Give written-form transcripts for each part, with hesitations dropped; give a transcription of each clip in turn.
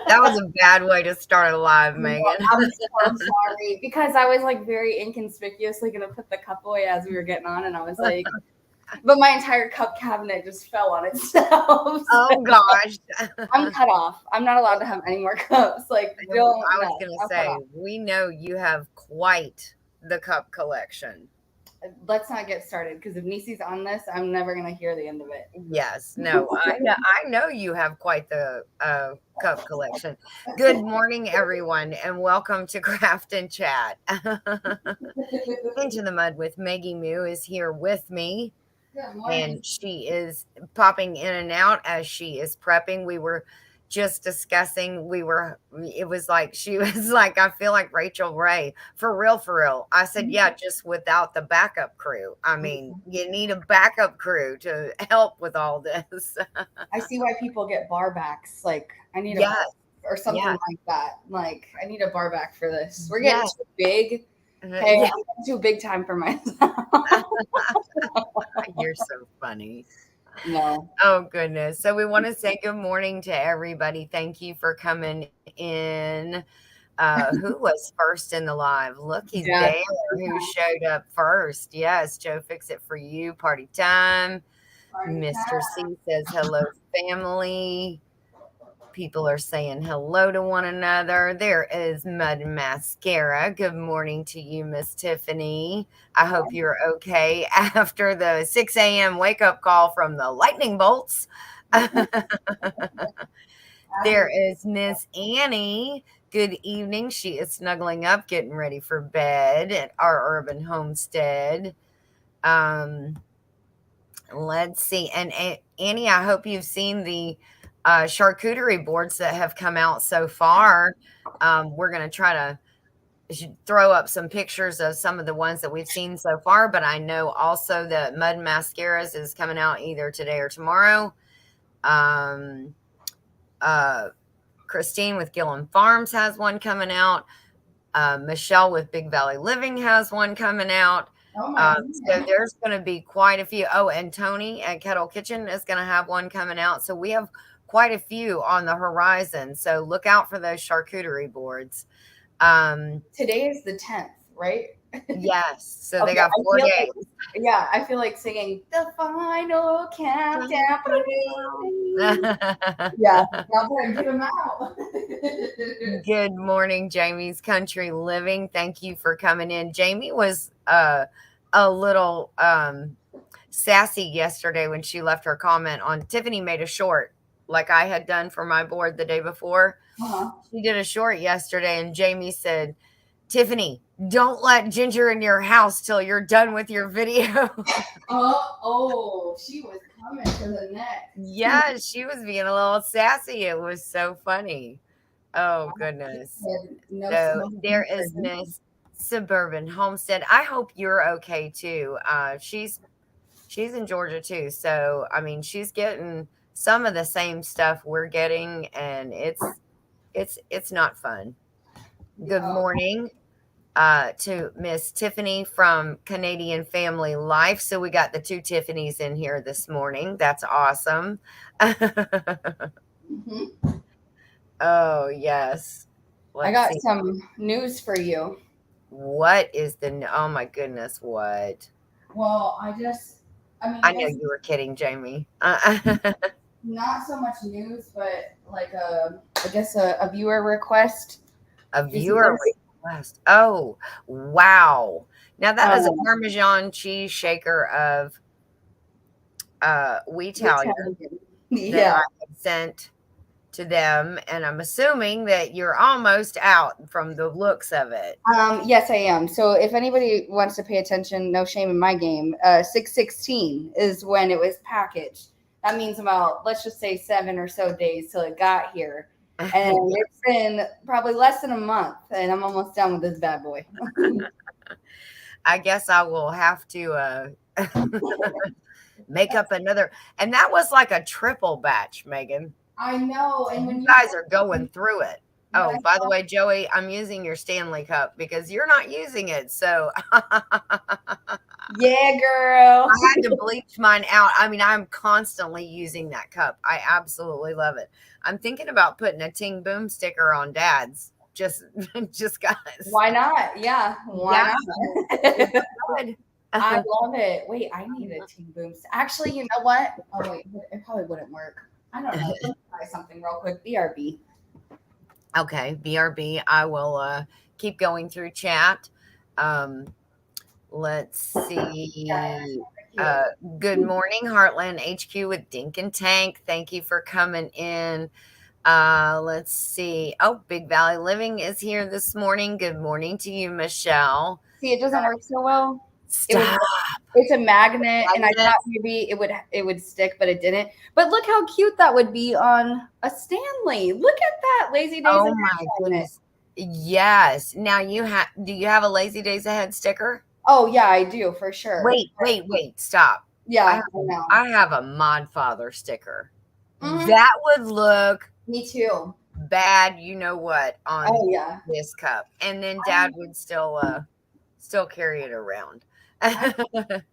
That was a bad way to start a live, No, Megan. I'm so sorry because I was like very inconspicuously gonna put the cup away as we were getting on, and I was like, but my entire cup cabinet just fell on itself. Oh gosh. I'm cut off. I'm not allowed to have any more cups. Like, don't I was no, gonna I'm cut say, off. we know you have quite the cup collection. Let's not get started because if Nisi's on this, I'm never gonna hear the end of it. Yes, no, I know you have quite the cup collection. Good morning, everyone, and welcome to Craft and Chat. Into the Mud with Meggy Moo is here with me, Good morning. and she is popping in and out as she is prepping. We were just discussing, it was like, she was like, I feel like Rachel Ray, for real, for real. I said, yeah, just without the backup crew. I mean, you need a backup crew to help with all this. I see why people get bar backs. Like, I need a bar Yes, or something yes, like that. Like, I need a bar back for this. We're getting yes. too big. Okay, Yeah, I'm getting too big time for myself. you're so funny. No. Oh, goodness. So, we want to say good morning to everybody. Thank you for coming in. Who was first in the live? Look, he's Yeah. there. Who showed up first? Yes, Joe, fix it for you. Party time. Party Mr. time. C says hello, family. People are saying hello to one another. There is Mud and Mascara. Good morning to you, Miss Tiffany. I hope you're okay after the 6 a.m. wake up call from the lightning bolts. There is Miss Annie. Good evening. She is snuggling up, getting ready for bed at our urban homestead. Um, let's see. And Annie, I hope you've seen the charcuterie boards that have come out so far. We're going to try to throw up some pictures of some of the ones that we've seen so far, but I know also that Mud Mascaras is coming out either today or tomorrow. Um, uh, Christine with Gillen Farms has one coming out. Michelle with Big Valley Living has one coming out. Oh my So goodness. there's going to be quite a few. Oh, and Tony at Kettle Kitchen is going to have one coming out. So we have quite a few on the horizon. So look out for those charcuterie boards. Today is the 10th, right? Yes. So they Okay, got I four feel like, days. yeah, I feel like singing the final countdown. Yeah, y'all better get them out. Good morning, Jamie's Country Living. Thank you for coming in. Jamie was a little sassy yesterday when she left her comment on Tiffany made a short like I had done for my board the day before. Uh-huh. She did a short yesterday, and Jamie said, Tiffany, don't let Ginger in your house till you're done with your video. Oh, she was coming for the neck. Yeah, she was being a little sassy. It was so funny. Oh, goodness. No So there smoking for is you. Miss Suburban Homestead. I hope you're okay too. She's in Georgia too. So I mean she's getting some of the same stuff we're getting, and it's not fun. Good Oh, morning to Miss Tiffany from Canadian Family Life. So we got the two Tiffany's in here this morning. That's awesome. mhm. Oh yes. I Let's got see. some news for you. What is oh my goodness, what? Well, I I know guess you were kidding, Jamie. not so much news, but like I guess a viewer request. A Did you viewer request. Oh, wow. Now that is a um, Parmesan cheese shaker of Wheatalia Italian? that I Yeah. had sent to them, and I'm assuming that you're almost out from the looks of it. Yes, I am. So if anybody wants to pay attention, no shame in my game. 6/16 is when it was packaged. That means about, let's just say, 7 or so days till it got here. And it's been probably less than a month, and I'm almost done with this bad boy. I guess I will have to make up another. And that was like a triple batch, Megan. I know, and You when you guys are going through it. Oh, by the way, Joey, I'm using your Stanley cup because you're not using it. So I Yeah, girl. had to bleach mine out. I mean, I'm constantly using that cup. I absolutely love it. I'm thinking about putting a Ting Boom sticker on Dad's. Just, just guys. Why not? Yeah, why Yeah, not? good. I love it. Wait, I need a Ting Boom. Actually, you know what? Oh wait, it probably wouldn't work. I don't know. Let me try something real quick. BRB. Okay, BRB. I will keep going through chat. Um, let's see. Yeah, Uh, Good morning, Heartland HQ with Dink and Tank. Thank you for coming in. Let's see. Oh, Big Valley Living is here this morning. Good morning to you, Michelle. see, it doesn't work so well. It was Stop. it's a magnet, and I Magnet. thought maybe it would stick, but it didn't. But look how cute that would be on a Stanley. Look at that Lazy Days Oh Ahead my magnet. goodness. Yes. Now do you have a Lazy Days Ahead sticker? Oh yeah, I do for sure. Wait, stop. Yeah, I know. I have a Mod Father sticker. Mhm. That would look Me too. bad, you know what, on Oh yeah. this cup. And then Dad would still carry it around. I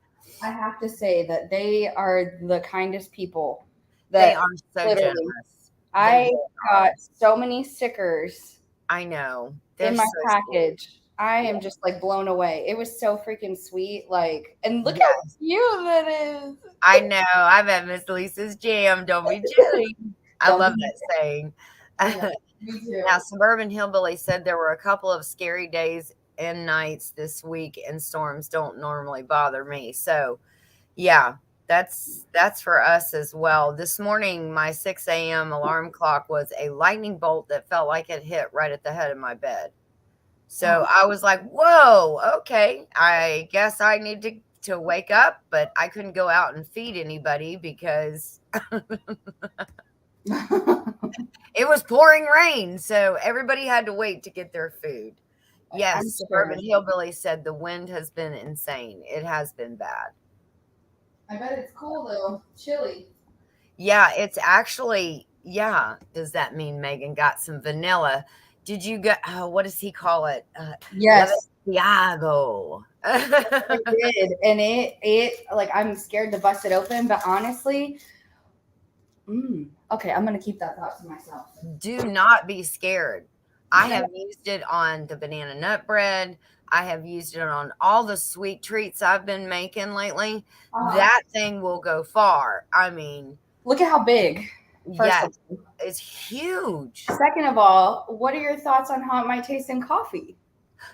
have to say that they are the kindest people. They That are so literally, generous. They I really are. got so many stickers I know. They're in my so sweet. package. I Yeah. am just like blown away. It was so freaking sweet. Like, and look how Yes. cute that is. I know. I bet Miss Lisa's jam. Don't be jelly. I Don't love be- that saying. I know. Me too. Now, Suburban Hillbilly said there were a couple of scary days and nights this week, and storms don't normally bother me. So, yeah, that's for us as well. This morning, my 6 a.m. alarm clock was a lightning bolt that felt like it hit right at the head of my bed. So I was like, "Whoa, okay. I guess I need to wake up," but I couldn't go out and feed anybody because it was pouring rain, so everybody had to wait to get their food. Yes, I'm sure. Suburban Hillbilly said the wind has been insane. It has been bad. I bet it's cool though. Chilly. Yeah, it's actually, yeah. Does that mean Megan got some vanilla? Did you get, oh, what does he call it? Yes, Leviago. I did, and it like I'm scared to bust it open, but honestly, okay, I'm gonna keep that thought to myself. Do not be scared. I have used it on the banana nut bread. I have used it on all the sweet treats I've been making lately. That thing will go far. I mean, Look at how big. First yes, of all. it's huge. Second of all, what are your thoughts on how it might taste in coffee?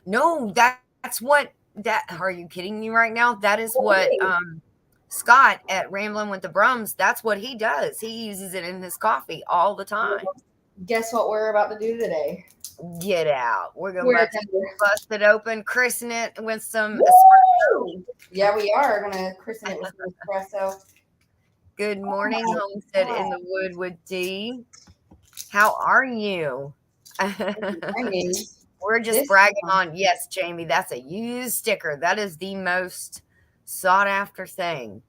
No, that's what that are you kidding me right now? That is what Scott at Ramblin' with the Brums, that's what he does. He uses it in his coffee all the time. Guess what we're about to do today? Get out. We're gonna We're bust it open, christen it with some Woo! Yeah, we are gonna christen it with some espresso. Good morning, Homestead in the Wood with D. How are you? We're just bragging on. Yes, Jamie, that's a used sticker. That is the most sought after thing.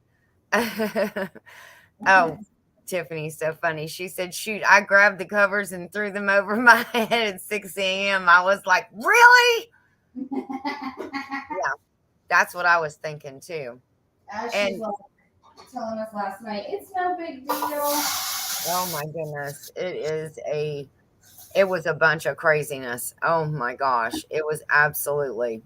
Oh, Tiffany's so funny. She said, shoot, I grabbed the covers and threw them over my head at 6 a.m. I was like, really? Yeah, that's what I was thinking too. And telling us last night, it's no big deal. Oh my goodness. It was a bunch of craziness. Oh my gosh. It was absolutely.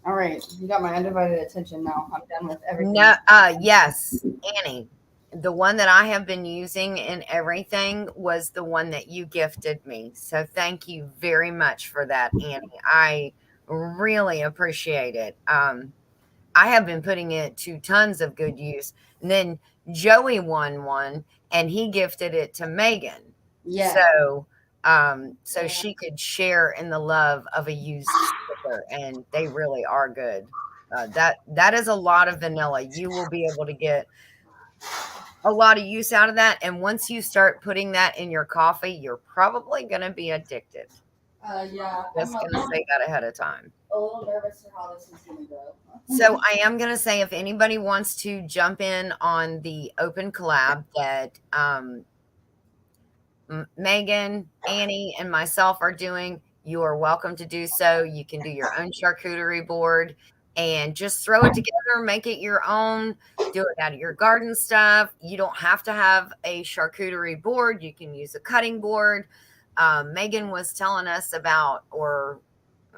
All right. You got my undivided attention now. I'm done with everything. No, yes, Annie. The one that I have been using in everything was the one that you gifted me. So thank you very much for that, Annie. I really appreciate it. I have been putting it to tons of good use. And then Joey won one and he gifted it to Megan. Yeah. So she could share in the love of a used sticker, and they really are good. That is a lot of vanilla. You will be able to get a lot of use out of that. And once you start putting that in your coffee, you're probably going to be addicted. Yeah. Just going to say that ahead of time. A little nervous for how this is going to go. So I am going to say, if anybody wants to jump in on the open collab that Megan, Annie, and myself are doing, you are welcome to do so. You can do your own charcuterie board and just throw it together, make it your own, do it out of your garden stuff. You don't have to have a charcuterie board, you can use a cutting board. Megan was telling us about, or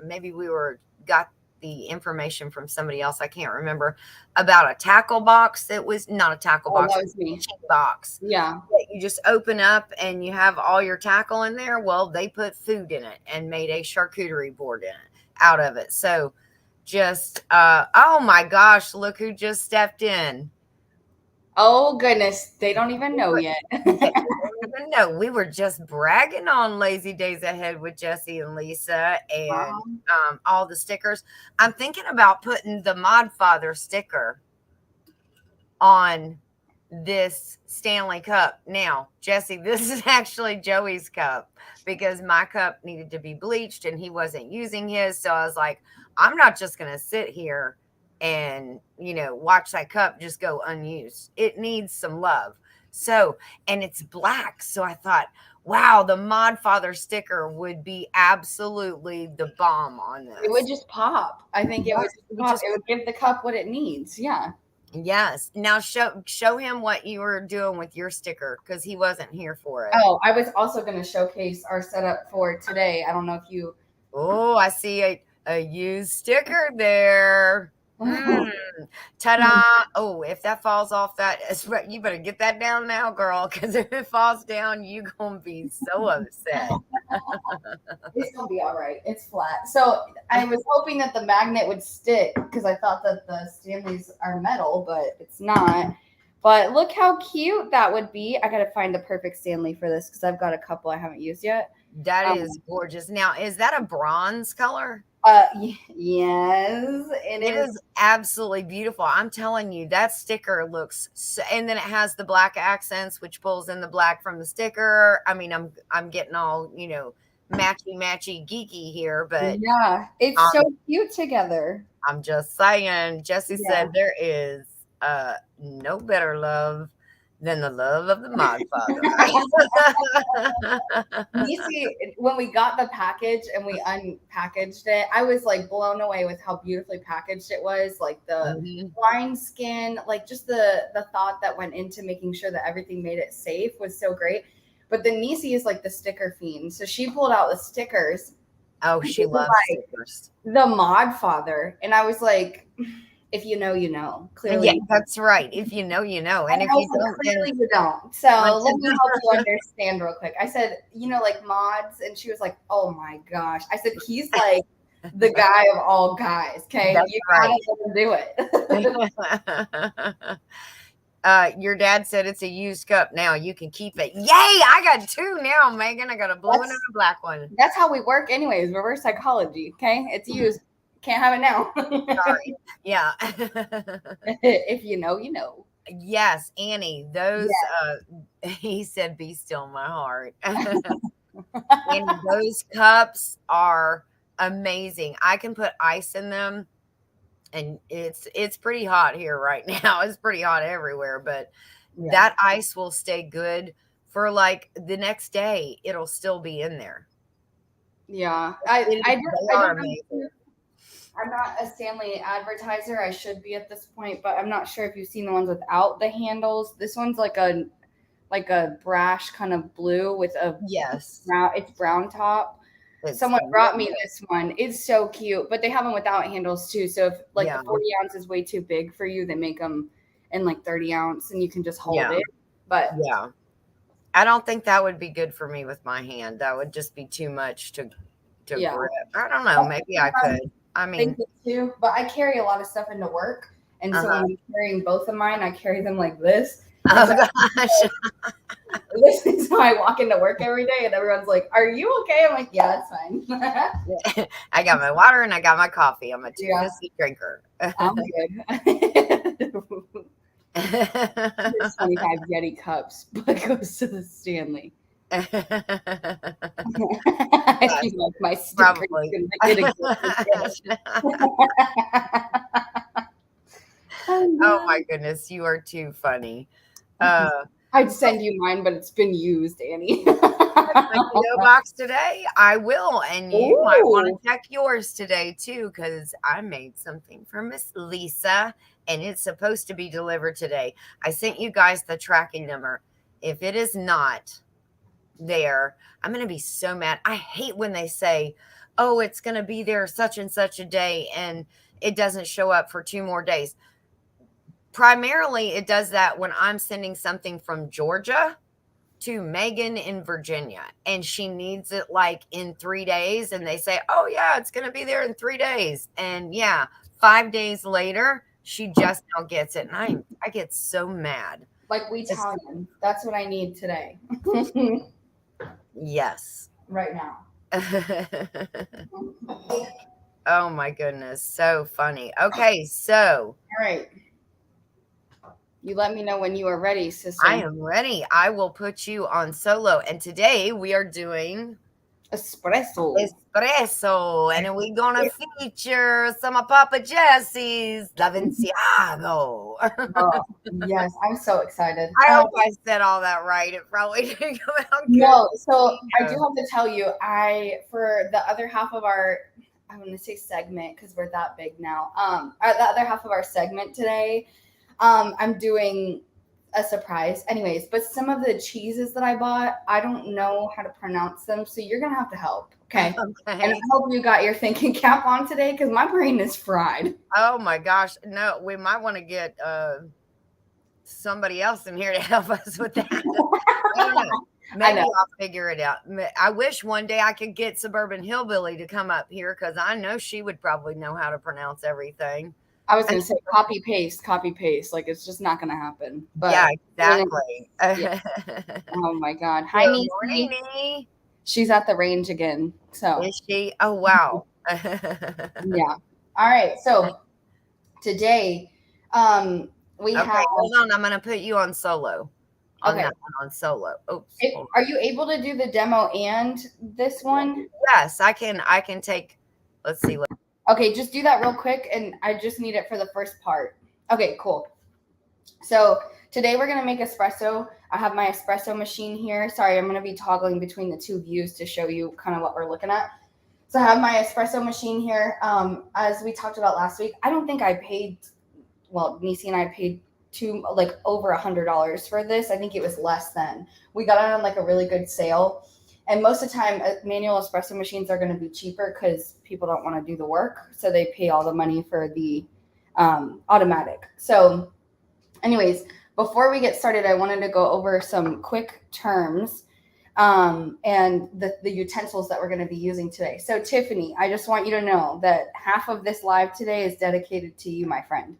maybe we were got the information from somebody else, I can't remember, about a tackle box that was not a tackle Oh, box, that but was a me. kitchen box Yeah. that you just open up and you have all your tackle in there. Well, they put food in it and made a charcuterie board in it out of it. So just oh my gosh, look who just stepped in. Oh goodness, they don't even We know were, yet. yeah, you don't even know. We were just bragging on Lazy Days Ahead with Jesse and Lisa and Wow. all the stickers. I'm thinking about putting the Mod Father sticker on this Stanley Cup. Now, Jesse, this is actually Joey's cup because my cup needed to be bleached and he wasn't using his. So I was like, I'm not just going to sit here and, watch that cup just go unused. It needs some love. So, and it's black. So I thought, wow, the Mod Father sticker would be absolutely the bomb on It would this. just pop. I think it would Yes, just we pop. just It would give the cup what it needs. Yeah. Yes. Now show him what you were doing with your sticker because he wasn't here for it. Oh, I was also going to showcase our setup for today. I don't know if you. Oh, I see a used sticker there. Mm. Ta-da. Oh, if that falls off you better get that down now, girl, because if it falls down, you gonna be so upset. It's gonna be all right. It's flat. So I was hoping that the magnet would stick because I thought that the Stanleys are metal, but it's not. But look how cute that would be. I gotta find the perfect Stanley for this because I've got a couple I haven't used yet. That Um, is gorgeous. Now, is that a bronze color? yes, it It is. is absolutely beautiful. I'm telling you, that sticker looks so, and then it has the black accents, which pulls in the black from the sticker. I mean, I'm getting all, matchy matchy geeky here, but Yeah, it's so um, cute together. I'm just saying. Jesse Yeah. said there is no better love than the love of the Mod Father. Nisi, when we got the package and we unpackaged it, I was like blown away with how beautifully packaged it was. Like the Mhm. wine skin, like just the thought that went into making sure that everything made it safe was so great. But then Nisi is like the sticker fiend, so she pulled out the stickers. Oh, And she it was loves like stickers. the Mod Father, and I was like, if you know, you know. Yeah, Clearly, that's right. If you know, you know, I and if know, you but don't, then clearly you don't. So like, let me help you understand real quick. I said, like mods, and she was like, "Oh my gosh!" I said, "He's like the guy of all guys. Okay, that's you right. gotta let him do it." Your dad said it's a used cup. Now you can keep it. Yay! I got two now, Megan. I got a blue one and that's a black one. that's how we work, anyways. Reverse psychology. Okay, it's used. Can't have it now. Sorry. Yeah. If you know, you know. Yes, Annie. Those. Yeah. He said, "Be still, my heart." Annie, those cups are amazing. I can put ice in them, and it's pretty hot here right now. It's pretty hot everywhere, but Yeah. that ice will stay good for like the next day. It'll still be in there. Yeah. They I are don't know. amazing. I'm not a Stanley advertiser. I should be at this point, but I'm not sure if you've seen the ones without the handles. This one's like a brash kind of blue with a Yes, brown. It's brown top. it's Someone brought me beautiful. this one. It's so cute, but they have them without handles too. So if like the Yeah, 40 ounce is way too big for you, they make them in like 30 ounce, and you can just hold yeah, it. But yeah. I don't think that would be good for me with my hand. That would just be too much to yeah, grip. I don't know. Maybe I could. I think mean, it too. But I carry a lot of stuff into work, and so when uh-huh. I'm carrying both of mine, I carry them like this. And so Oh gosh. this is how I walk into work every day, and everyone's like, "Are you okay?" I'm like, "Yeah, it's fine." I got my water and I got my coffee. I'm a Yeah, two-fisted drinker. I'm good. There's 25 Yeti cups, but it goes to the Stanley. I Yes, feel like my sticker is probably. gonna get a Oh good. my goodness, you are too funny. Uh, I'd send you mine, but it's been used, Annie. my PO box today, I will. And you might want Ooh. to check yours today too, because I made something for Miss Lisa and it's supposed to be delivered today. I sent you guys the tracking number. If it is not there, I'm going to be so mad. I hate when they say, oh, it's going to be there such and such a day and it doesn't show up for 2 more days. Primarily, it does that when I'm sending something from Georgia to Megan in Virginia and she needs it like in 3 days. And they say, oh, yeah, it's going to be there in 3 days. And yeah, 5 days later, she just now gets it. And I get so mad. Like we Italian. That's what I need today. Yes. Right now. Oh my goodness. So funny. Okay. So. All right. You let me know when you are ready, sister. I am ready. I will put you on solo. And today we are doing espresso. And we're going to feature some of Papa Jesse's Lavenciado. Oh, yes, I'm so excited. I hope I said all that right. It probably didn't come out good. No, so I do have to tell you, for the other half of our, I'm going to say segment because we're that big now. The other half of our segment today, I'm doing a surprise. Anyways, but some of the cheeses that I bought, I don't know how to pronounce them, so you're gonna have to help. Okay. And I hope you got your thinking cap on today because my brain is fried. Oh my gosh. No, we might want to get somebody else in here to help us with that. I don't know. Maybe I'll figure it out. I wish one day I could get Suburban Hillbilly to come up here because I know she would probably know how to pronounce everything. I was going to say copy paste. Like it's just not going to happen. But yeah, exactly. Yeah. Oh my God. Hi, Nisi. She's at the range again. So is she? Oh wow. Yeah. All right. So today, we have. Hold on. I'm going to put you on solo. On that one, on solo. Oops. Are you able to do the demo and this one? Yes, I can. I can take. Let's see. Okay, just do that real quick, and I just need it for the first part. Okay, cool. So today we're going to make espresso. I have my espresso machine here. Sorry, I'm going to be toggling between the two views to show you kind of what we're looking at. So I have my espresso machine here. As we talked about last week, I don't think I paid, well, Nisi and I paid over $100 for this. I think it was less than. We got it on like a really good sale. And most of the time, manual espresso machines are going to be cheaper because people don't want to do the work. So they pay all the money for the automatic. So anyways, before we get started, I wanted to go over some quick terms and the utensils that we're going to be using today. So Tiffany, I just want you to know that half of this live today is dedicated to you, my friend.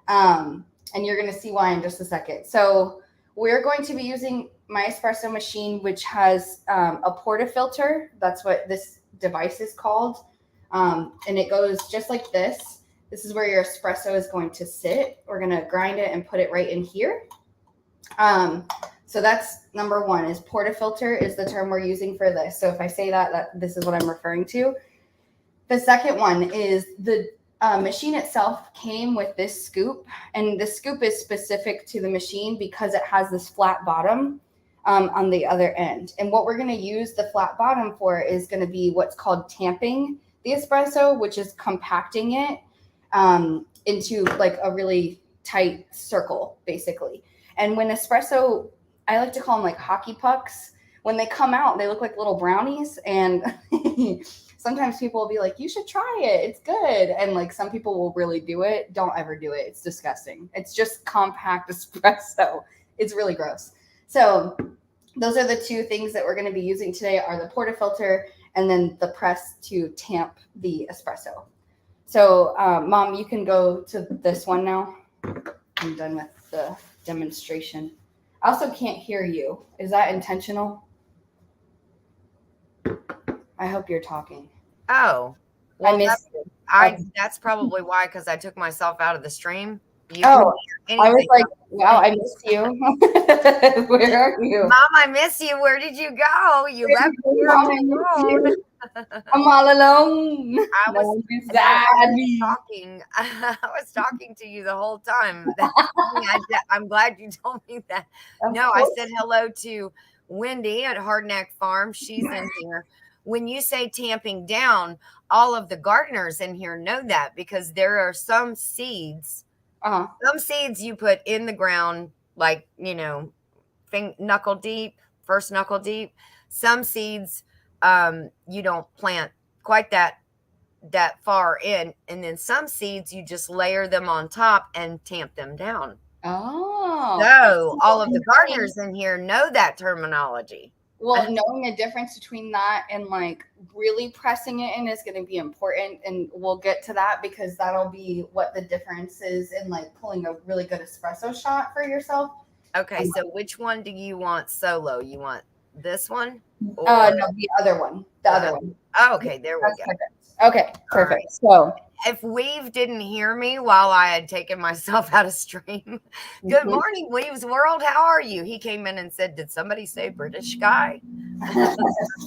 And you're going to see why in just a second. So we're going to be using my espresso machine, which has a portafilter. That's what this device is called. And it goes just like this. This is where your espresso is going to sit. We're going to grind it and put it right in here. So that's number one, is portafilter is the term we're using for this. So if I say that this is what I'm referring to. The second one is the machine itself came with this scoop, and the scoop is specific to the machine because it has this flat bottom on the other end. And what we're going to use the flat bottom for is going to be what's called tamping the espresso, which is compacting it into like a really tight circle, basically. And when espresso, I like to call them like hockey pucks. When they come out, they look like little brownies, and sometimes people will be like, you should try it. It's good. And like some people will really do it. Don't ever do it. It's disgusting. It's just compact espresso. It's really gross. So those are the two things that we're going to be using today, are the portafilter and then the press to tamp the espresso. So Mom, you can go to this one now. I'm done with the demonstration. I also can't hear you. Is that intentional? I hope you're talking. Oh, well, I missed you. That's probably why, because I took myself out of the stream. I was like, wow, I missed you. Where are you? Mom, I miss you. Where did you go? You left me on my own. I'm all alone. I was talking to you the whole time. I'm glad you told me that. No, I said hello to Wendy at Hardneck Farm, she's in here. When you say tamping down, all of the gardeners in here know that because there are Uh-huh. some seeds you put in the ground, like, knuckle deep, first knuckle deep. Some seeds you don't plant quite that far in, and then some seeds you just layer them on top and tamp them down. Oh. So all of the gardeners in here know that terminology. Well, knowing the difference between that and like really pressing it in is going to be important. And we'll get to that because that'll be what the difference is in like pulling a really good espresso shot for yourself. Okay, so which one do you want solo? You want this one? No, the other one. The other one. Oh, okay, there we go. Perfect. Okay, perfect. Right. So if Weave didn't hear me while I had taken myself out of stream, good morning, Weave's World. How are you? He came in and said, did somebody say British guy?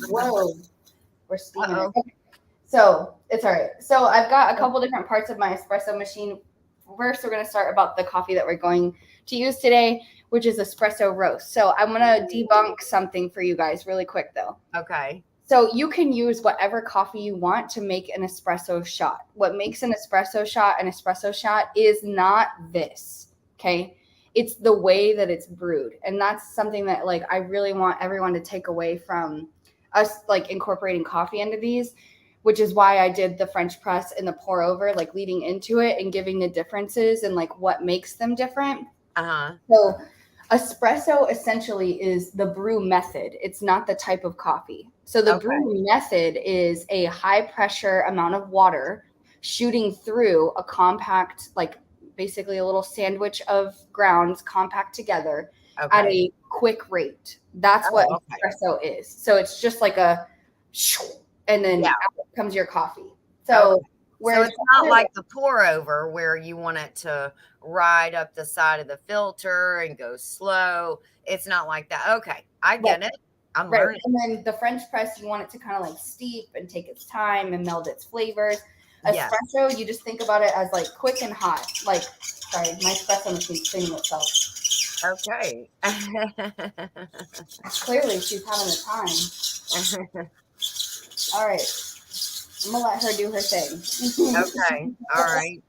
Whoa, we're steaming it. Okay. So it's all right. So I've got a couple different parts of my espresso machine. First, we're going to start about the coffee that we're going to use today, which is espresso roast. So I'm going to debunk something for you guys really quick, though. Okay. So you can use whatever coffee you want to make an espresso shot. What makes an espresso shot is not this, okay? It's the way that it's brewed. And that's something that like I really want everyone to take away from us like incorporating coffee into these, which is why I did the French press and the pour over, like leading into it and giving the differences and like what makes them different. So espresso essentially is the brew method. It's not the type of coffee. So the brew method is a high pressure amount of water shooting through a compact, like basically a little sandwich of grounds compact together at a quick rate. That's what espresso is. So it's just like a and then out comes your coffee. So it's not like the pour over where you want it to ride up the side of the filter and go slow. It's not like that. Okay, I get it. I'm learning. And then the French press, you want it to kind of like steep and take its time and meld its flavors. Espresso, you just think about it as like quick and hot. Like, sorry, my espresso machine's cleaning itself. Okay. Clearly, she's having a time. All right. I'm going to let her do her thing. Okay. All right.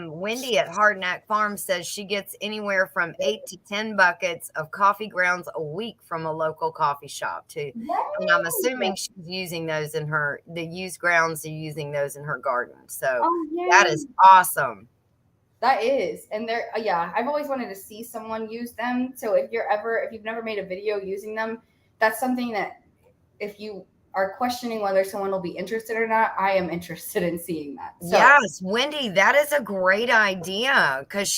Wendy at Hardneck Farm says she gets anywhere from 8 to 10 buckets of coffee grounds a week from a local coffee shop too. And I'm assuming she's using those the used grounds are using those in her garden. So that is awesome. That is. And I've always wanted to see someone use them. So if you've never made a video using them, that's something that if you are questioning whether someone will be interested or not, I am interested in seeing that. So, yes, Wendy, that is a great idea because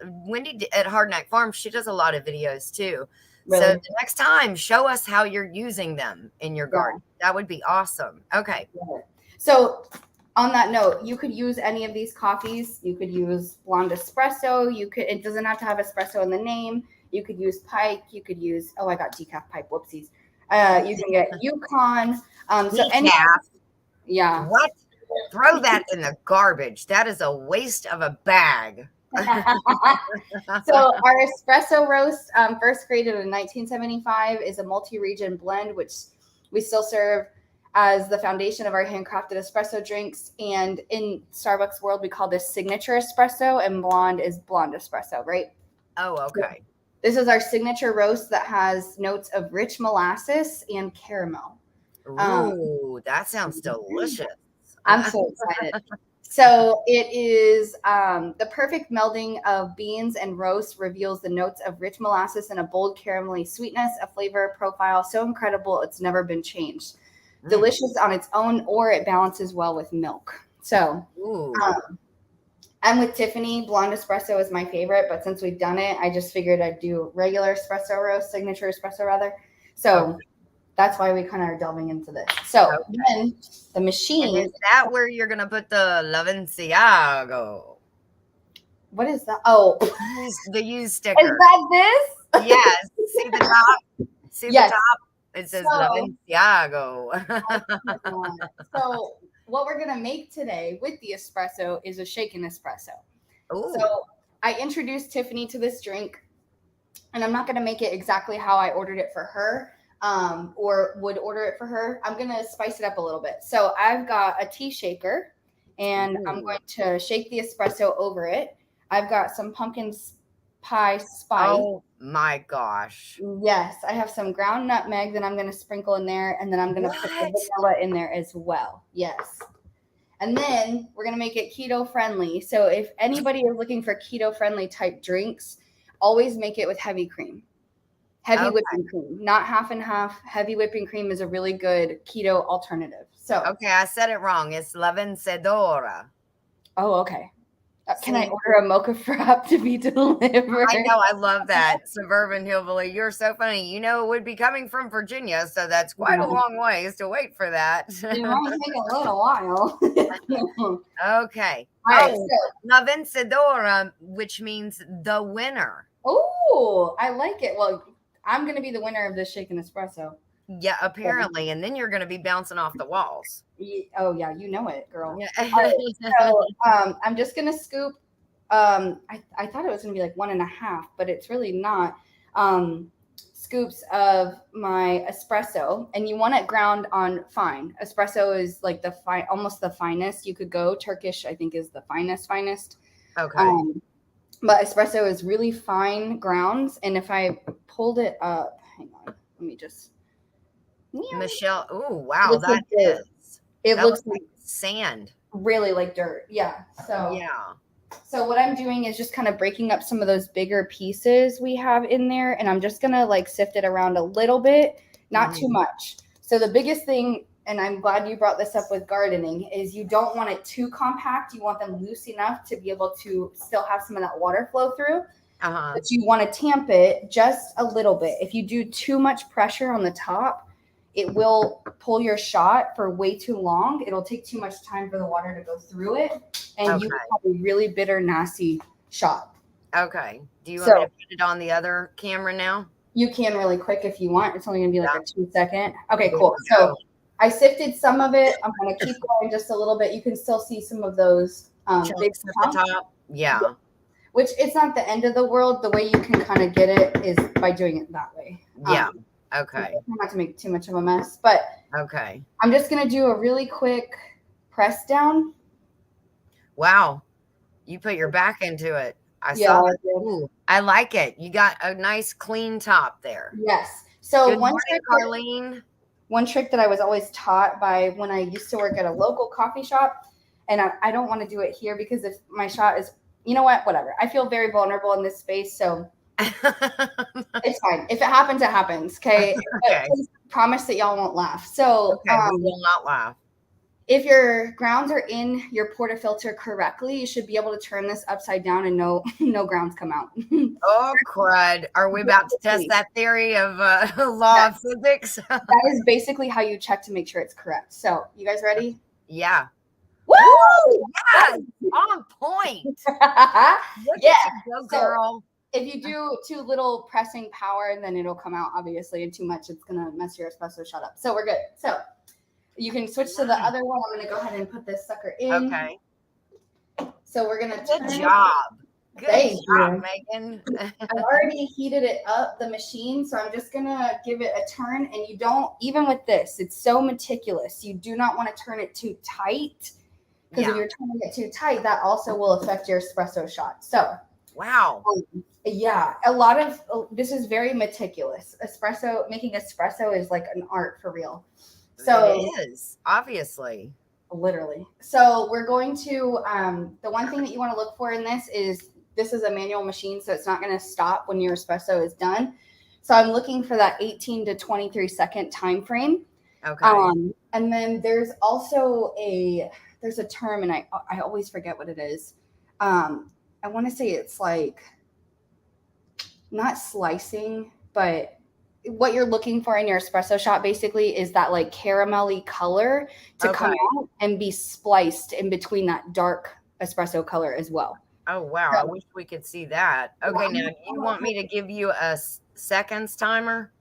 Wendy at Hardneck Farm, she does a lot of videos too. Really? So the next time, show us how you're using them in your garden. That would be awesome. Okay. Yeah. So on that note, you could use any of these coffees. You could use blonde espresso. It doesn't have to have espresso in the name. You could use Pike. You could use, I got decaf Pike. Whoopsies. You can get Yukon. What? Throw that in the garbage. That is a waste of a bag. So our espresso roast, first created in 1975, is a multi-region blend, which we still serve as the foundation of our handcrafted espresso drinks. And in Starbucks world, we call this signature espresso, and blonde is blonde espresso, right? Oh, okay. This is our signature roast that has notes of rich molasses and caramel. Ooh, that sounds delicious. I'm so excited. So it is the perfect melding of beans and roast reveals the notes of rich molasses and a bold caramelly sweetness, a flavor profile so incredible it's never been changed. Delicious on its own, or it balances well with milk. So I'm with Tiffany. Blonde espresso is my favorite, but since we've done it, I just figured I'd do regular espresso roast, signature espresso rather. So that's why we kind of are delving into this. So then the machine. And is that where you're going to put the Lavenciago? What is that? Oh, the used sticker. Is that this? Yes. See the top? See the top? It says Lavenciago. So what we're going to make today with the espresso is a shaken espresso. Ooh. So I introduced Tiffany to this drink and I'm not going to make it exactly how I ordered it for her, or would order it for her. I'm going to spice it up a little bit. So I've got a tea shaker, and I'm Ooh. going to shake the espresso over it. I've got some pumpkin pie spice. Oh my gosh. Yes, I have some ground nutmeg that I'm going to sprinkle in there, and then I'm going to put the What? vanilla in there as well. Yes. And then we're going to make it keto friendly. So if anybody is looking for keto friendly type drinks, always make it with heavy cream. Heavy Okay. whipping cream, not half and half. Heavy whipping cream is a really good keto alternative. So, Okay, I said it wrong. It's la vencedora. oh, okay. Can I See, order a mocha frap to be delivered? I know, I love that. Suburban hillbilly. You're so funny. You know, it would be coming from Virginia, so that's quite a Yeah. long ways to wait for that. It might take a little while. Okay. All right. Oh, So, la vencedora, which means the winner. oh, I like it. Well, I'm going to be the winner of this shaken espresso. Yeah, apparently. And then you're going to be bouncing off the walls. Oh, yeah. You know it, girl. Yeah. All right. So, I'm just going to scoop. I thought it was going to be like 1.5, but it's really not. Scoops of my espresso, and you want it ground on fine. Espresso is like the fine, almost the finest you could go. Turkish, I think, is the finest. Okay. But espresso is really fine grounds. And if I pulled it up, hang on, let me just. Michelle, oh wow, It that is. That looks looks like sand. really like dirt. Yeah. So Yeah. So what I'm doing is just kind of breaking up some of those bigger pieces we have in there, and I'm just gonna like sift it around a little bit, not too much. So the biggest thing, and I'm glad you brought this up with gardening, is you don't want it too compact. You want them loose enough to be able to still have some of that water flow through. But you want to tamp it just a little bit. If you do too much pressure on the top, it will pull your shot for way too long. It'll take too much time for the water to go through it, and you have a really bitter, nasty shot. Okay. Do you want me to put it on the other camera now? You can really quick if you want. It's only going to be like a 2-second. Okay, cool. So I sifted some of it. I'm going to keep going just a little bit. You can still see some of those big chunks at the top. Yeah. Which it's not the end of the world. The way you can kind of get it is by doing it that way. Yeah. Okay. Not to make too much of a mess, but okay. I'm just going to do a really quick press down. Wow. You put your back into it. I saw it. Ooh, I like it. You got a nice clean top there. Yes. So Good morning, Carlene. One trick that I was always taught by when I used to work at a local coffee shop, and I don't want to do it here because if my shot is, you know what, whatever. I feel very vulnerable in this space, so it's fine. If it happens, it happens. Okay. Okay. Please promise that y'all won't laugh. So we will not laugh. If your grounds are in your portafilter correctly, you should be able to turn this upside down and no grounds come out. Oh, crud. Are we about to test that theory of law of physics? That is basically how you check to make sure it's correct. So you guys ready? Yeah. Woo! Yes! On point. Yeah. Go, girl. If you do too little pressing power, then it'll come out, obviously, and too much, it's going to mess your espresso shot up. So we're good. So you can switch to the other one. I'm going to go ahead and put this sucker in. Okay. So we're going to Good job. Good job, Megan. I've already heated it up, the machine, so I'm just going to give it a turn. And you don't, even with this, it's so meticulous. You do not want to turn it too tight, because if you're turning it too tight, that also will affect your espresso shot. So, wow. Yeah, a lot of this is very meticulous. Making espresso is like an art for real. So it is, obviously. Literally. So we're going to, the one thing that you want to look for in this is a manual machine, so it's not going to stop when your espresso is done. So I'm looking for that 18 to 23 second time frame. Okay. And then there's also there's a term, and I always forget what it is. I want to say it's like not slicing, but what you're looking for in your espresso shot basically is that like caramelly color to come out and be spliced in between that dark espresso color as well. Oh, wow. I wish we could see that. Okay. Now, you want me to give you a seconds timer?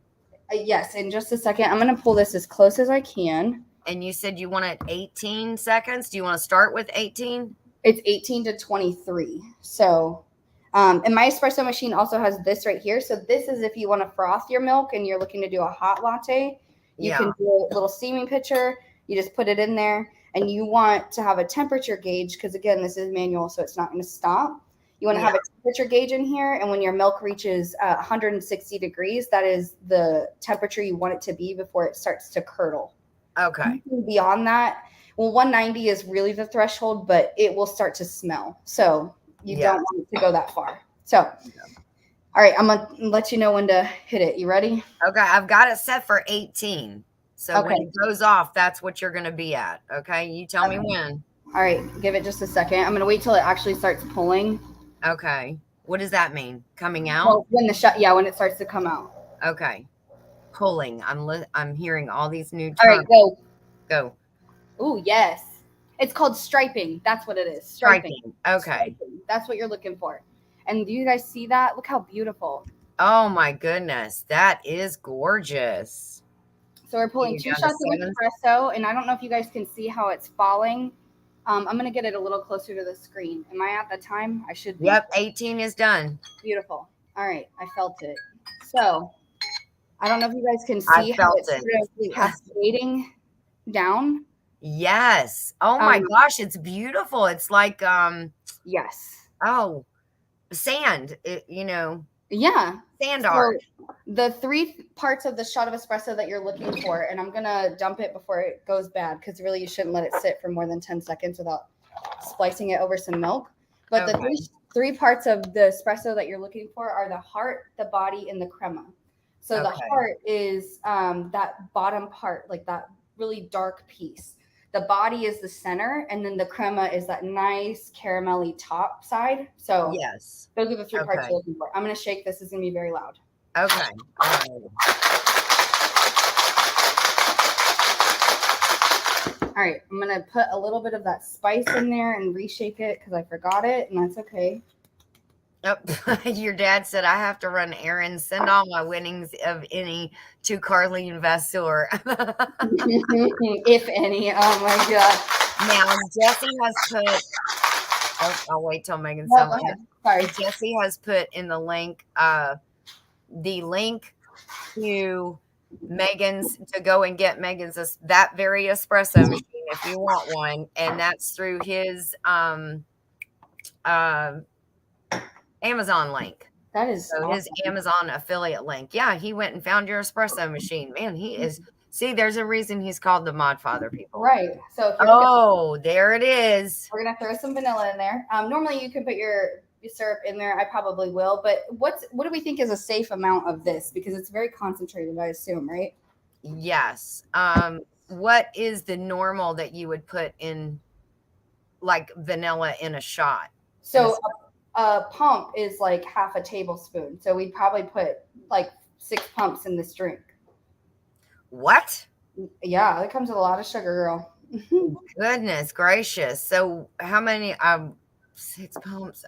Yes. In just a second, I'm going to pull this as close as I can. And you said you wanted 18 seconds. Do you want to start with 18? It's 18 to 23. So And my espresso machine also has this right here. So this is if you want to froth your milk and you're looking to do a hot latte, you can do a little steaming pitcher. You just put it in there, and you want to have a temperature gauge because, again, this is manual, so it's not going to stop. You want to have a temperature gauge in here, and when your milk reaches 160 degrees, that is the temperature you want it to be before it starts to curdle. Okay. Beyond that, well, 190 is really the threshold, but it will start to smell. So you don't want it to go that far. So, all right, I'm going to let you know when to hit it. You ready? Okay, I've got it set for 18. So when it goes off, that's what you're going to be at. Okay, you tell me when. All right, give it just a second. I'm going to wait till it actually starts pulling. Okay. What does that mean? Coming out? Well, when when it starts to come out. Okay. Pulling. I'm hearing all these new terms. All right, go. Go. Ooh, yes. It's called striping. That's what it is. Striping. Okay. Striping. That's what you're looking for. And do you guys see that? Look how beautiful. Oh my goodness. That is gorgeous. So we're pulling 2 shots of espresso, and I don't know if you guys can see how it's falling. I'm going to get it a little closer to the screen. Am I at the time? I should be. Yep, 18 is done. Beautiful. All right, I felt it. So I don't know if you guys can see how it's sort of cascading down. Yes. Oh my gosh, it's beautiful. It's like yes. Oh, sand. Yeah. Sand art. The 3 parts of the shot of espresso that you're looking for, and I'm gonna dump it before it goes bad because really you shouldn't let it sit for more than 10 seconds without splicing it over some milk. But the three parts of the espresso that you're looking for are the heart, the body, and the crema. So the heart is that bottom part, like that really dark piece. The body is the center, and then the crema is that nice caramelly top side. So yes, those are the 3 parts you're looking for. I'm going to shake this. It's going to be very loud. Okay. All right. I'm going to put a little bit of that spice in there and reshake it because I forgot it, and that's okay. Your dad said I have to run errands, send all my winnings of any to Carlene Vasseur. If any. Oh my God. Now Jesse has put I'll wait till Megan's done. Sorry. Jesse has put in the link to Megan's to go and get Megan's that very espresso machine if you want one, and that's through his Amazon link. That is so awesome. His Amazon affiliate link. Yeah, he went and found your espresso machine. Man, he is. See, there's a reason he's called the Modfather, people. Right. So there it is. We're gonna throw some vanilla in there. Normally you can put your syrup in there. I probably will, but what do we think is a safe amount of this? Because it's very concentrated, I assume, right? Yes. What is the normal that you would put in, like vanilla in a shot? So a pump is like half a tablespoon. So we'd probably put like 6 pumps in this drink. What? Yeah, it comes with a lot of sugar, girl. Goodness gracious. So how many 6 pumps?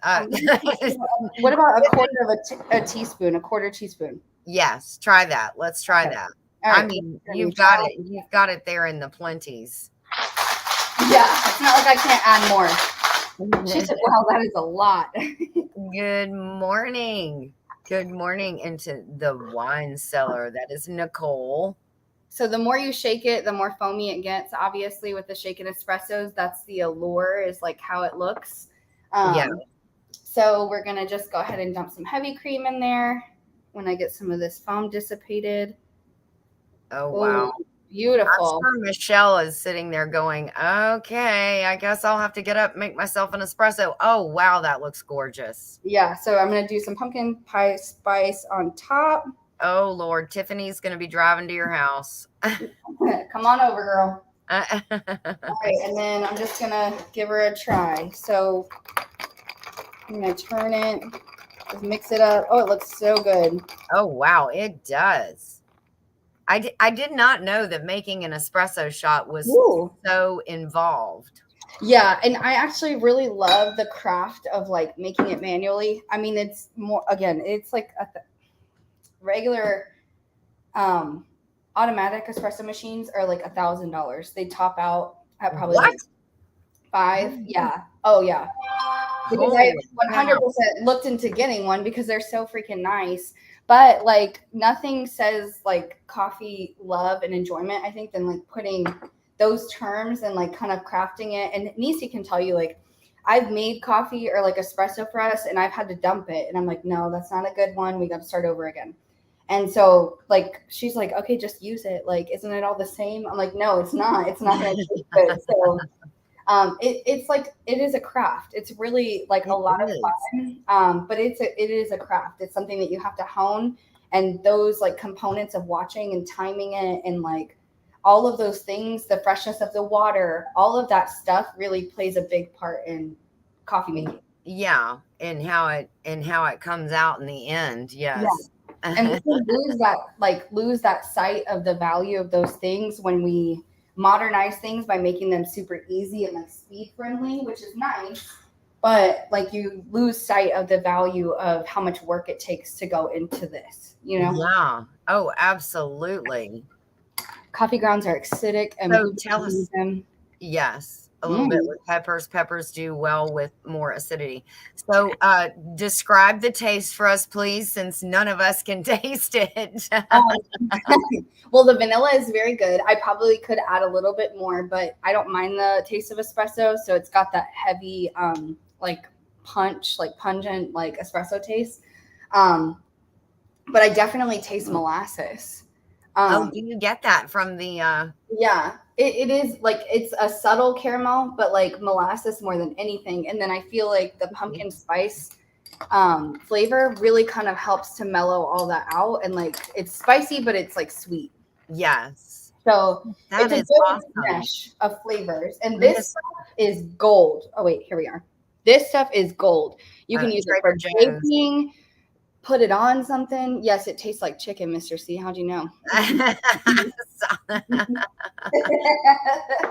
What about a quarter of a teaspoon, a quarter teaspoon? Yes, try that. Let's try that. Right. I mean, you've got it there in the plenties. Yeah, it's not like I can't add more. She said, wow, that is a lot. Good morning. Good morning into the wine cellar. That is Nicole. So the more you shake it, the more foamy it gets. Obviously, with the shaken espressos, that's the allure, is like how it looks. So we're going to just go ahead and dump some heavy cream in there when I get some of this foam dissipated. Oh, wow. Ooh, beautiful. I'm sure Michelle is sitting there going, okay, I guess I'll have to get up and make myself an espresso. Oh, wow, that looks gorgeous. Yeah, so I'm going to do some pumpkin pie spice on top. Oh, Lord, Tiffany's going to be driving to your house. Come on over, girl. All right, and then I'm just going to give her a try. So I'm going to turn it, just mix it up. Oh, it looks so good. Oh, wow, it does. I did not know that making an espresso shot was so involved. Yeah, and I actually really love the craft of like making it manually. I mean, it's more, again, it's like a regular automatic espresso machines are like $1,000. They top out at probably like $5. Yeah. Oh yeah. because I Holy cow. 100% looked into getting one because they're so freaking nice. But like nothing says like coffee love and enjoyment, I think, than like putting those terms and like kind of crafting it. And Nisi can tell you like I've made coffee or like espresso for us and I've had to dump it. And I'm like, no, that's not a good one. We got to start over again. And so like she's like, okay, just use it. Like, isn't it all the same? I'm like, no, it's not. It's not gonna taste good. So it's like it is a craft. It's really like a It lot of is. fun, but it is a craft. It's something that you have to hone, and those like components of watching and timing it, and like all of those things, the freshness of the water, all of that stuff really plays a big part in coffee making. Yeah, and how it comes out in the end. Yeah. Yes. And we lose that sight of the value of those things when we modernize things by making them super easy and like speed friendly, which is nice. But like you lose sight of the value of how much work it takes to go into this, you know? Yeah. Oh, absolutely. Coffee grounds are acidic and So people tell use us, them. yes, a little bit Mm. with peppers. Peppers do well with more acidity. So, describe the taste for us, please, since none of us can taste it. Um, well, the vanilla is very good. I probably could add a little bit more, but I don't mind the taste of espresso. So it's got that heavy, like punch, like pungent, like espresso taste. Um, but I definitely taste molasses. Oh, Um, do you get that from the, yeah, it is like it's a subtle caramel, but like molasses more than anything. And then I feel like the pumpkin spice flavor really kind of helps to mellow all that out. And like it's spicy, but it's like sweet. yes, So that it's a is good awesome. mesh of flavors. And this Miss stuff is gold. Oh, wait, here we are. This stuff is gold. You can use it Trader for Joe's. baking, put it on something. Yes, it tastes like chicken, Mr. C. How'd you know?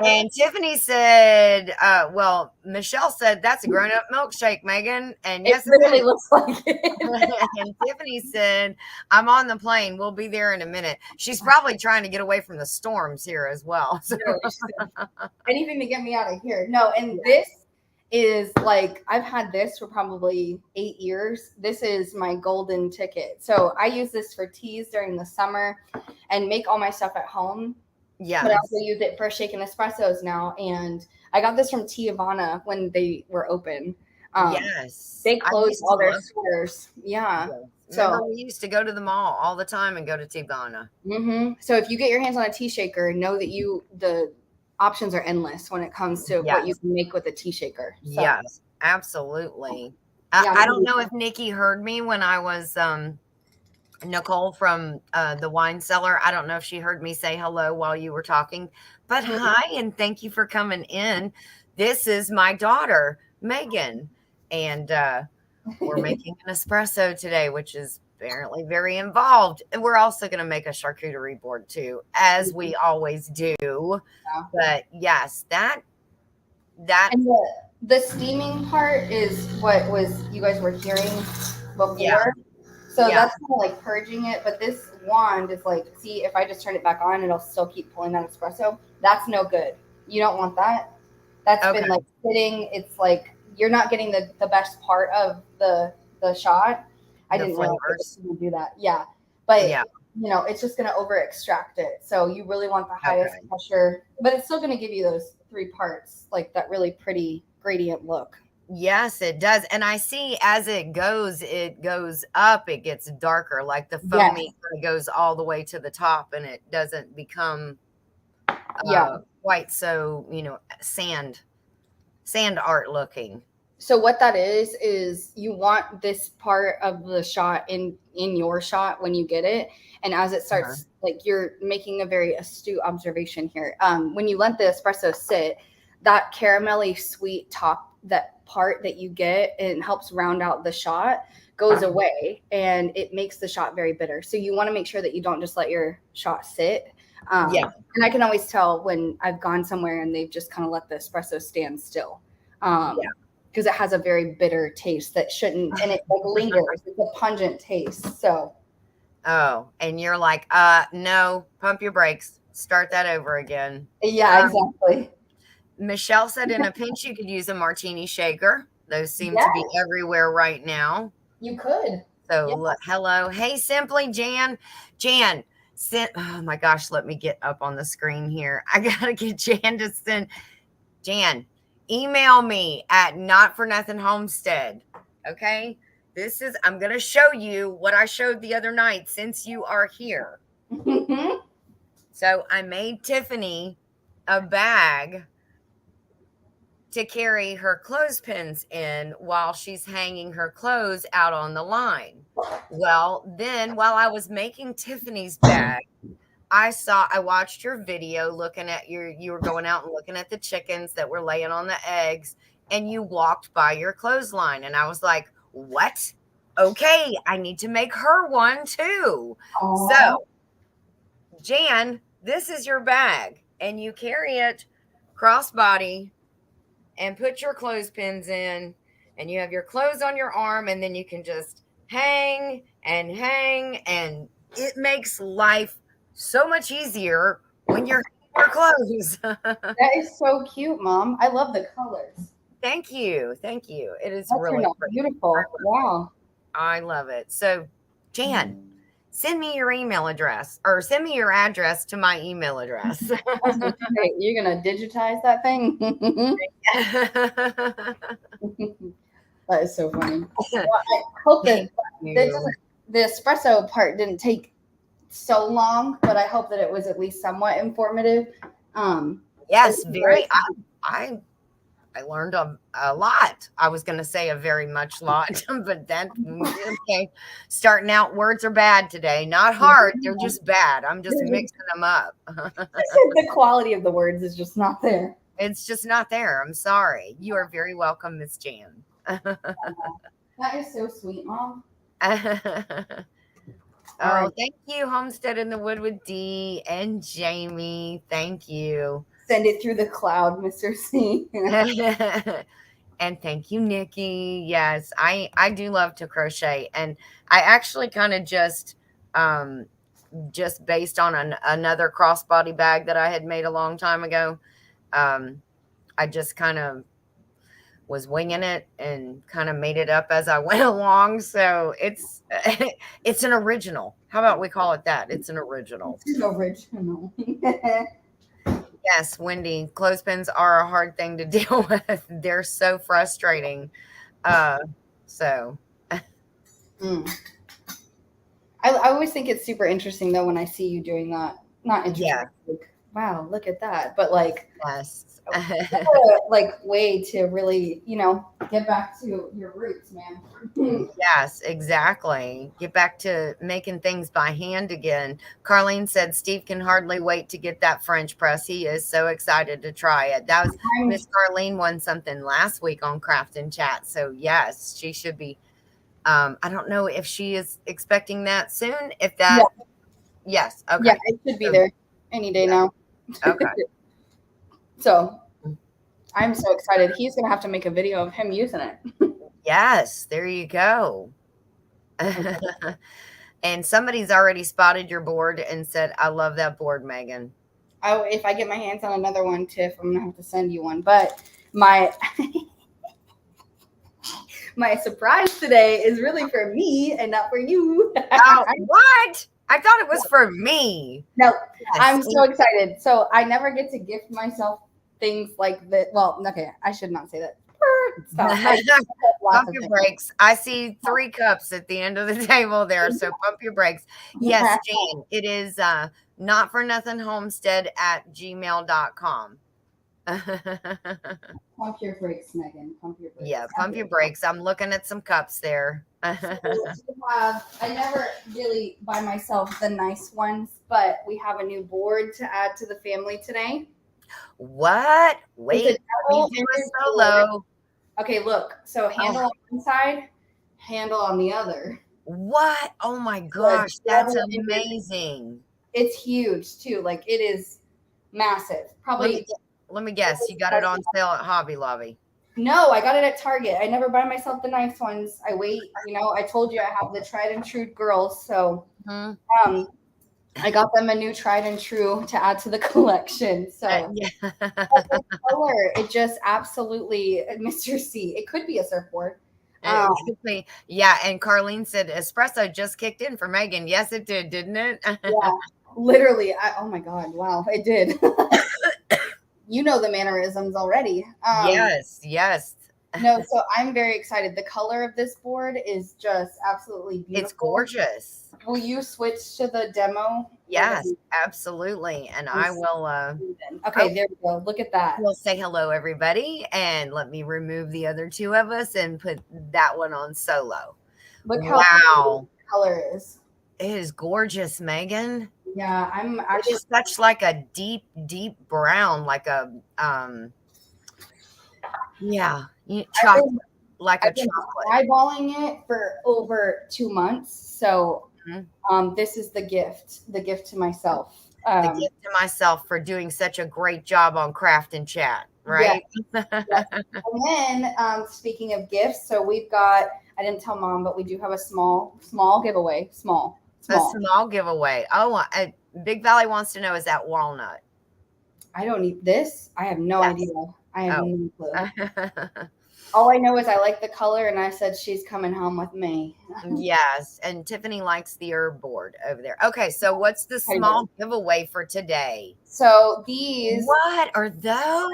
And Tiffany said, well, Michelle said, that's a grown up milkshake, Megan. And It yes, it literally is. looks like it. And Tiffany said, I'm on the plane. We'll be there in a minute. She's probably trying to get away from the storms here as well. So, Literally, she said, anything to get me out of here. No, and yeah. this is like I've had this for probably 8 years. This is my golden ticket. So I use this for teas during the summer and make all my stuff at home. But I also Yes. use it for shaking espressos now. And I got this from Tiavana when they were open. Um, Yes. they I closed used to all their love stores. Yeah. it. So Remember, we used to go to the mall all the time and go to Tibana. So if you get your hands on a tea shaker, know that the options are endless when it comes to what you Yes. can make with a tea shaker. So Yes. Absolutely. yeah, I don't know if Nikki heard me when I was, Nicole from the wine cellar. I don't know if she heard me say hello while you were talking, but hi and thank you for coming in. This is my daughter, Megan, and we're making an espresso today, which is apparently very involved. And we're also going to make a charcuterie board too, as we always do. But yes, that and the steaming part is what was you guys were hearing yeah, before. So yeah, that's kind of like purging it. But this wand is like, see, if I just turn it back on, it'll still keep pulling that espresso. That's no good. You don't want that. That's been okay, like sitting. It's like you're not getting the best part of the shot. I the didn't realize it was flavors. going to do that. Yeah, but Yeah, it's just going to over extract it. So you really want the highest okay. pressure, but it's still going to give you those three parts, like that really pretty gradient look. Yes, it does. And I see as it goes up, it gets darker, like the Yes. foamy kind of goes all the way to the top and it doesn't become Yeah. quite so, sand art looking. So what that is you want this part of the shot in your shot when you get it, and as it Uh-huh. starts, like you're making a very astute observation here. When you let the espresso sit, that caramelly sweet top, that part that you get and helps round out the shot, goes away, and it makes the shot very bitter. So you want to make sure that you don't just let your shot sit. Yeah. And I can always tell when I've gone somewhere and they've just kind of let the espresso stand still. Yeah. Because it has a very bitter taste that shouldn't, and it like lingers. It's a pungent taste. So Oh, and you're like, no, pump your brakes. Start that over again. yeah, exactly. Michelle said in a pinch you could use a martini shaker. Those seem to be Yes, everywhere right now. you could. So, Yes. hello. Hey, Simply Jan. Jan, send. Oh my gosh, let me get up on the screen here. I got to get Jan to send. Jan, email me at Not For Nothing Homestead. Okay. I'm going to show you what I showed the other night since you are here. So, I made Tiffany a bag to carry her clothespins in while she's hanging her clothes out on the line. Well, then while I was making Tiffany's bag, I watched your video looking at you were going out and looking at the chickens that were laying on the eggs, and you walked by your clothesline. And I was like, what? Okay, I need to make her one too. Aw. So, Jan, this is your bag, and you carry it crossbody and put your clothespins in, and you have your clothes on your arm, and then you can just hang, and it makes life so much easier when you're hanging your clothes. That is so cute, Mom. I love the colors. Thank you. Thank you. It is That turned really out pretty. beautiful. Wow. I love it. So, Jan, send me your email address, or send me your address to my email address. Hey, you're gonna digitize that thing? That is so funny. Well, I hope that the espresso part didn't take so long, but I hope that it was at least somewhat informative. Yes, very. I learned a lot. I was going to say a very much lot, but then okay. Starting out, words are bad today. Not hard. They're just bad. I'm just mixing them up. The quality of the words is just not there. It's just not there. I'm sorry. You are very welcome, Miss Jan. That is so sweet, Mom. Oh, thank you, Homestead in the Wood with D and Jamie. Thank you. Send it through the cloud, Mr. C. And thank you, Nikki. Yes, I do love to crochet, and I actually kind of just based on another crossbody bag that I had made a long time ago. I just kind of was winging it and kind of made it up as I went along. So it's it's an original. How about we call it that? It's an original. It's an original. Yes, Wendy, clothespins are a hard thing to deal with. They're so frustrating. So Mm. I always think it's super interesting though when I see you doing that. Not interesting. yeah, Like, wow, look at that. But like, yes. like way to really, get back to your roots, man. Yes, exactly. Get back to making things by hand again. Carlene said Steve can hardly wait to get that French press. He is so excited to try it. That was Miss Carlene won something last week on Craft and Chat. So yes, she should be. I don't know if she is expecting that soon. If that, yes, okay. Yeah, it should be there any day now. Okay. So I'm so excited. He's gonna have to make a video of him using it. Yes, there you go. And somebody's already spotted your board and said, I love that board, Megan. If I get my hands on another one, Tiff, I'm gonna have to send you one. But my my surprise today is really for me and not for you. Oh, what? I thought it was for me. No, yes. I'm so excited. So I never get to gift myself things like that. Well, okay, I should not say that. Pump your brakes. I see 3 cups at the end of the table there, so pump your brakes. Yes, Jane, it is not for nothing homestead at gmail.com. Pump your brakes, Megan. Pump your brakes. Yeah, pump your brakes. I'm looking at some cups there. I never really buy myself the nice ones, but we have a new board to add to the family today. What? Wait, let me do a solo. Okay, look. So handle on one side, handle on the other. What? Oh my gosh, that's amazing. It's huge too. Like it is massive. Probably. Let me guess. You got it on sale at Hobby Lobby. No, I got it at Target. I never buy myself the nice ones. I wait. I told you I have the tried and true girls. So, I got them a new tried and true to add to the collection. So Yeah. but the color, it just absolutely, Mr. C. It could be a surfboard. Um, It could be. Yeah, and Carlene said espresso just kicked in for Megan. Yes, it did, didn't it? yeah, literally. Oh my God! Wow, it did. You know the mannerisms already. Yes, yes. No, so I'm very excited. The color of this board is just absolutely It's beautiful. gorgeous. Will you switch to the demo? Yes, absolutely. And I will Okay, there we go. Look at that. we'll say hello everybody and let me remove the other two of us and put that one on solo. Look how pretty Wow. the color is. It is gorgeous, Megan. Yeah, I'm It actually is such like a deep, deep brown, like a yeah, I've chocolate, been like a I've been chocolate. eyeballing it for over 2 months. So Mhm. this is the gift to myself. The gift to myself for doing such a great job on craft and chat, Yeah, right? yes. And then speaking of gifts, so we've got, I didn't tell mom, but we do have a small giveaway. A Small. small giveaway. Oh, Big Valley wants to know, is that walnut? I don't need this. I have no idea. Yes. I have Oh. no clue. All I know is I like the color, and I said she's coming home with me. Yes, and Tiffany likes the herb board over there. Okay, so what's the small giveaway for today? So these What are those?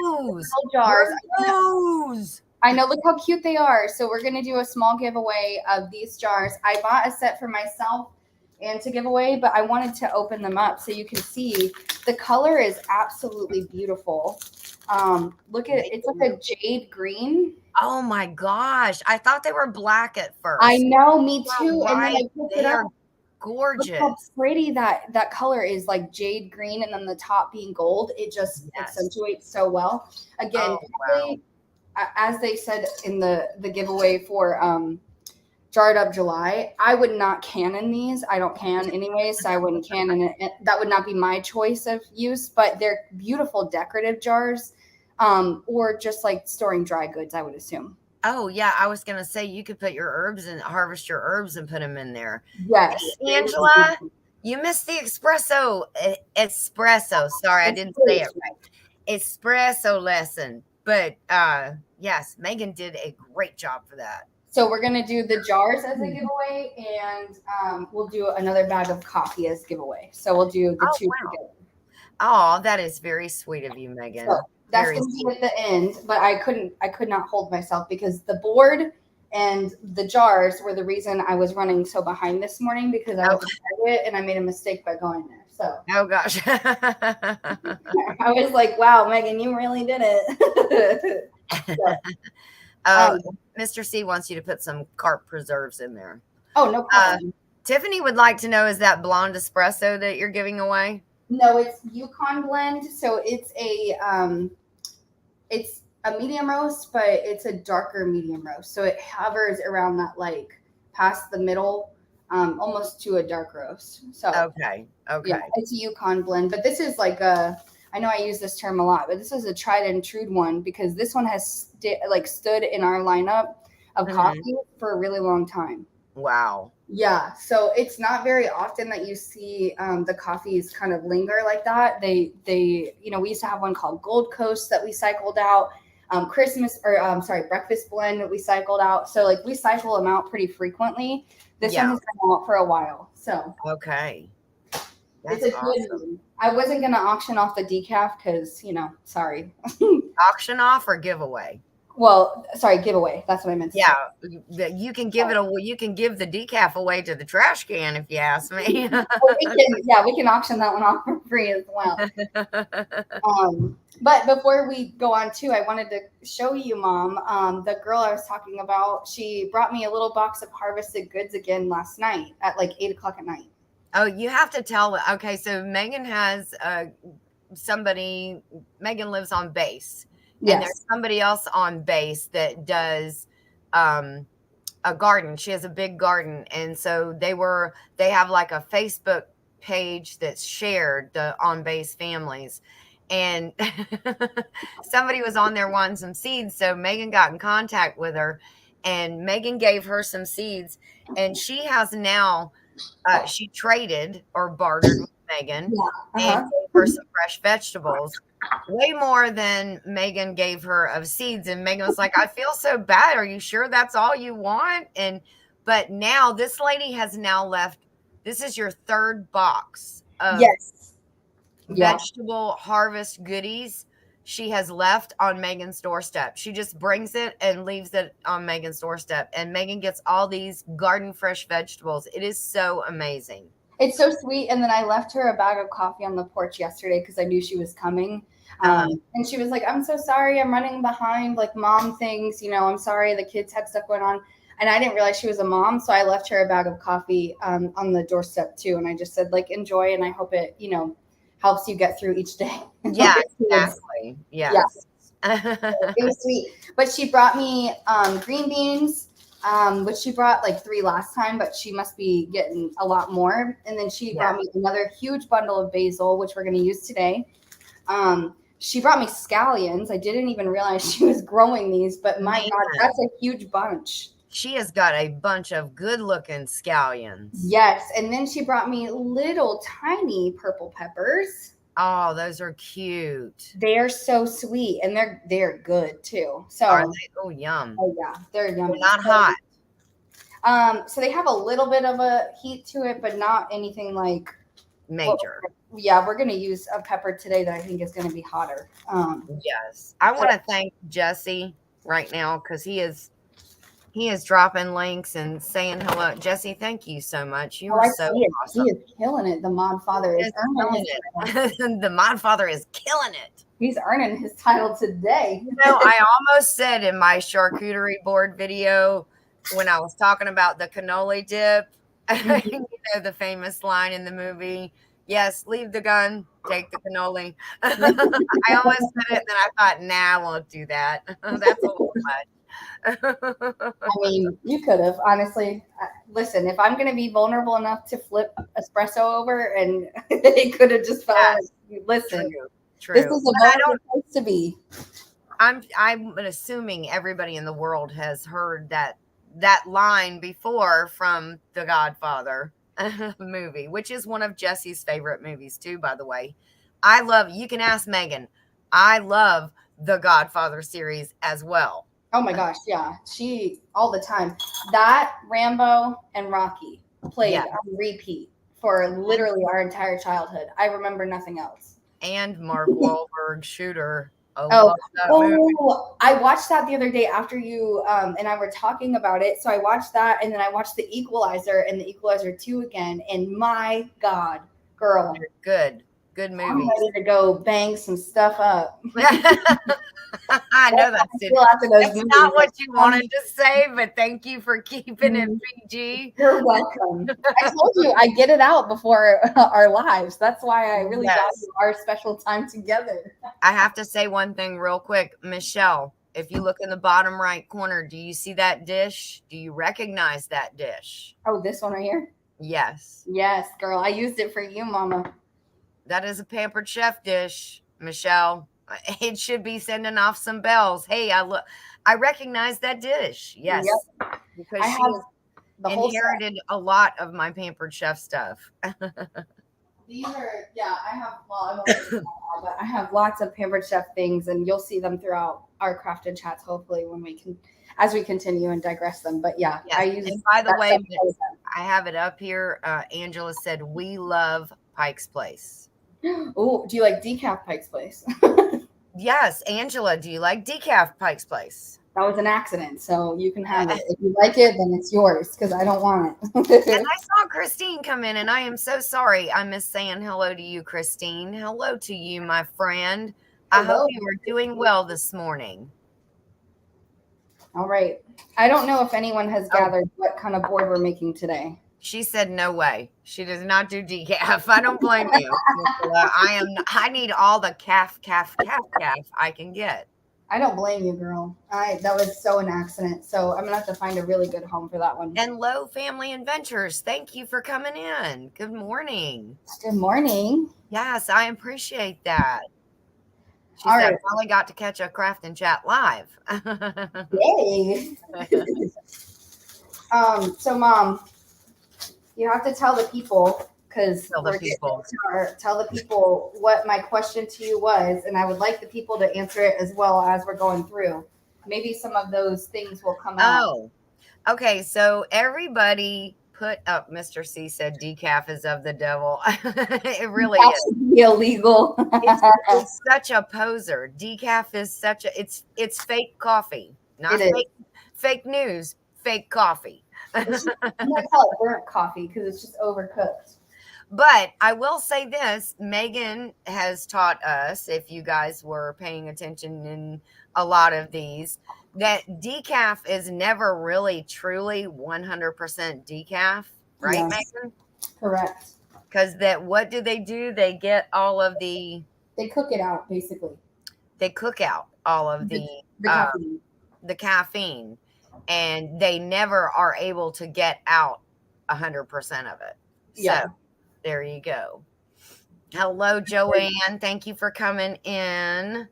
little What jars. are those? I know, look how cute they are. So we're gonna do a small giveaway of these jars. I bought a set for myself and to give away, but I wanted to open them up so you can see the color is absolutely beautiful. Look at it's like a jade green. Oh my gosh. I thought they were black at I first. know, me You're too. And then right. I picked it They up. are Look how gorgeous. pretty that color is, like jade green, and then the top being gold. It just Yes. accentuates so well. Again, Oh, wow. as they said in the giveaway for jarred up July, I would not can in these. I don't can anyways, so I wouldn't can in it. That would not be my choice of use, but they're beautiful decorative jars, or just like storing dry goods, I would assume. Oh, yeah. I was going to say you could put your herbs and harvest your herbs and put them in there. Yes. Hey, Angela, you missed the espresso. Espresso. Sorry, I didn't say it right. Espresso lesson. But yes, Megan did a great job for that. So we're gonna do the jars as a giveaway, and we'll do another bag of coffee as giveaway. So we'll do the Oh, two wow. together. Oh, that is very sweet of you, Megan. So that's Very gonna be sweet. at the end, but I could not hold myself because the board and the jars were the reason I was running so behind this morning because I Oh, was at Target and I made a mistake by going there. So oh gosh. I was like, "Wow, Megan, you really did it." So, Oh, um, Mr. C wants you to put some carp preserves in there. oh, no Uh, problem. Tiffany would like to know, is that blonde espresso that you're giving away? No, it's Yukon blend, so it's a medium roast, but it's a darker medium roast. So it hovers around that, like past the middle, almost to a dark roast. So Okay. yeah, Okay. it's a Yukon blend. But this is like a, I know I use this term a lot, but this is a tried and true one because this one has stood in our lineup of Mhm. coffee for a really long time. Wow. Yeah, so it's not very often that you see the coffees kind of linger like that. We used to have one called Gold Coast that we cycled out. Breakfast blend that we cycled out. So like we cycle them out pretty frequently. This one Yeah. has been out for a while, so Okay. it's That's a good awesome. one. I wasn't gonna auction off the decaf because sorry. Auction off or giveaway? Well, sorry, giveaway. That's what I meant to say. Yeah, you can give it away. You can give the decaf away to the trash can if you ask me. Well, we can auction that one off for free as well. But before we go on too, I wanted to show you, Mom, the girl I was talking about. She brought me a little box of harvested goods again last night at like 8 o'clock at night. Oh, you have to tell. Okay, so Megan has somebody. Megan lives on base, and Yes. there's somebody else on base that does um, a garden. She has a big garden, and so they have like a Facebook page that's shared the on base families, and somebody was on there wanting some seeds, so Megan got in contact with her, and Megan gave her some seeds, and she has now she traded or bartered with Megan Yeah. and Uh-huh. gave her some fresh vegetables, way more than Megan gave her of seeds. And Megan was like, I feel so bad. Are you sure that's all you want? But now this lady has now left. This is your third box of Yes. Yeah. vegetable harvest goodies she has left on Megan's doorstep. She just brings it and leaves it on Megan's doorstep. And Megan gets all these garden fresh vegetables. It is so amazing. It's so sweet. And then I left her a bag of coffee on the porch yesterday because I knew she was coming. Uh-huh. And she was like, I'm so sorry. I'm running behind like mom things. I'm sorry. The kids had stuff going on. And I didn't realize she was a mom. So I left her a bag of coffee on the doorstep too. And I just said, like, enjoy. And I hope it, helps you get through each day. Yeah, exactly. Yes. Yeah. It was sweet. But she brought me green beans, which she brought like 3 last time, but she must be getting a lot more. And then she brought me another huge bundle of basil, which we're going to use today. She brought me scallions. I didn't even realize she was growing these, but my God, that's a huge bunch. She has got a bunch of good-looking scallions. Yes, and then she brought me little tiny purple peppers. Oh, those are cute. They are so sweet, and they're good too. So, are they? Oh, yum. Oh yeah, they're yummy. They're not hot. So they have a little bit of a heat to it, but not anything like major. We're going to use a pepper today that I think is going to be hotter. Yes, I want to thank Jesse right now because he is dropping links and saying hello. Jesse, thank you so much. You are so awesome. He is killing it. The mod father is earning it. The mod father is killing it. He's earning his title today. I almost said in my charcuterie board video when I was talking about the cannoli dip, the famous line in the movie, yes, leave the gun, take the cannoli. I almost said it, and then I thought, nah, I won't do that. That's a little much. I mean, you could have, honestly. Listen, if I'm going to be vulnerable enough to flip espresso over, and they could have just felt listen, true. This is a vulnerable place to be. I'm assuming everybody in the world has heard that line before from The Godfather movie, which is one of Jesse's favorite movies too, by the way. You can ask Megan. I love the Godfather series as well. Oh my gosh, yeah. She all the time. That, Rambo, and Rocky played on repeat for literally our entire childhood. I remember nothing else. And Mark Wahlberg, Shooter. I watched that the other day after you and I were talking about it. So I watched that, and then I watched The Equalizer and The Equalizer 2 again. And my God, girl. Good movie. I'm ready to go bang some stuff up. I know that's not what you wanted to say, but thank you for keeping it PG. You're welcome. I told you I get it out before our lives. That's why I really value our special time together. I have to say one thing real quick. Michelle, if you look in the bottom right corner, do you see that dish? Do you recognize that dish? Oh, this one right here? Yes. Yes, girl. I used it for you, Mama. That is a Pampered Chef dish, Michelle. It should be sending off some bells. Hey, I recognize that dish. Yes. Yep. Because she inherited a lot of my Pampered Chef stuff. These are, I have lots of Pampered Chef things, and you'll see them throughout our crafted chats, hopefully, as we continue and digress them. But I use. And by the way, I have it up here. Angela said, we love Pike's Place. Oh, do you like decaf Pike's Place? Yes, Angela, do you like decaf Pike's Place? That was an accident, so you can have it. If you like it, then it's yours, because I don't want it. And I saw Christine come in, and I am so sorry. I miss saying hello to you, Christine. Hello to you, my friend. I hope you are doing well this morning. All right. I don't know if anyone has gathered what kind of board we're making today. She said, no way. She does not do decaf. I don't blame you. I need all the calf I can get. I don't blame you, girl. That was so an accident. So I'm going to have to find a really good home for that one. And Low Family Adventures, thank you for coming in. Good morning. Good morning. Yes, I appreciate that. She said, I finally got to catch a craft and chat live. Yay. So, Mom, you have to tell the people, because Tell the people. tell the people what my question to you was, and I would like the people to answer it as well as we're going through. Maybe some of those things will come out. Oh, okay. So everybody put up. Mr. C said decaf is of the devil. It really That is. should be illegal. It's such a poser. Decaf is such a it's fake coffee, It not is. fake news, fake coffee. I'm gonna call it burnt coffee because it's just overcooked. But I will say this, Megan has taught us, if you guys were paying attention in a lot of these, that decaf is never really truly 100% decaf, right, Yes, Megan? correct. Because that what do? They get all of They cook it out basically. they cook out all of The caffeine. the caffeine, and they never are able to get out 100% of it. So Yeah. there you go. Hello, Joanne. Thank you for coming in.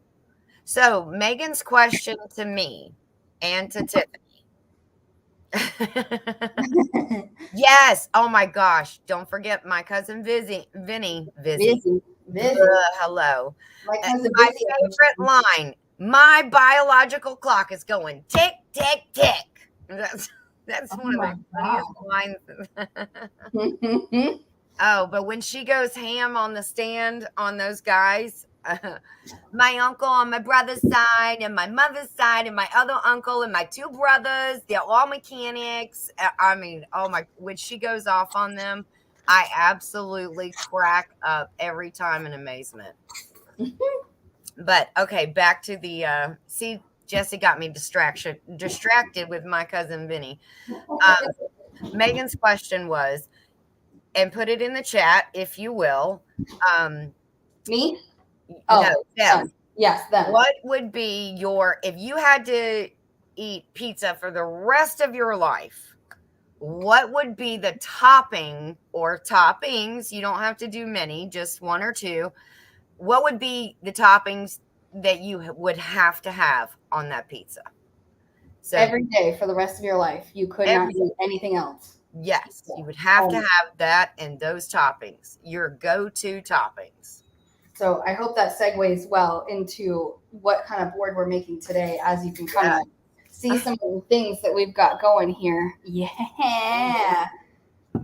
So Megan's question to me and to Tiffany. Yes. Oh my gosh. Don't forget my cousin Vinny. Busy. Hello. My cousin My Busy. favorite line. My biological clock is going tick, tick, tick. That's one of the funniest lines. Oh, but when she goes ham on the stand on those guys, my uncle on my brother's side and my mother's side and my other uncle and my two brothers, they're all mechanics. I mean, oh my, when she goes off on them, I absolutely crack up every time in amazement. But okay, back to the see, Jesse got me distracted with my cousin Vinny. Megan's question was, and put it in the chat if you will. Me? No, them. Yes, them. What would be if you had to eat pizza for the rest of your life, what would be the topping or toppings? You don't have to do many, just one or two. What would be the toppings that you would have to have on that pizza? So every day for the rest of your life, you could not eat anything else. Yes, you would have to have that and those toppings, your go-to toppings. So I hope that segues well into what kind of board we're making today, as you can kind of see some of the things that we've got going here. Yeah.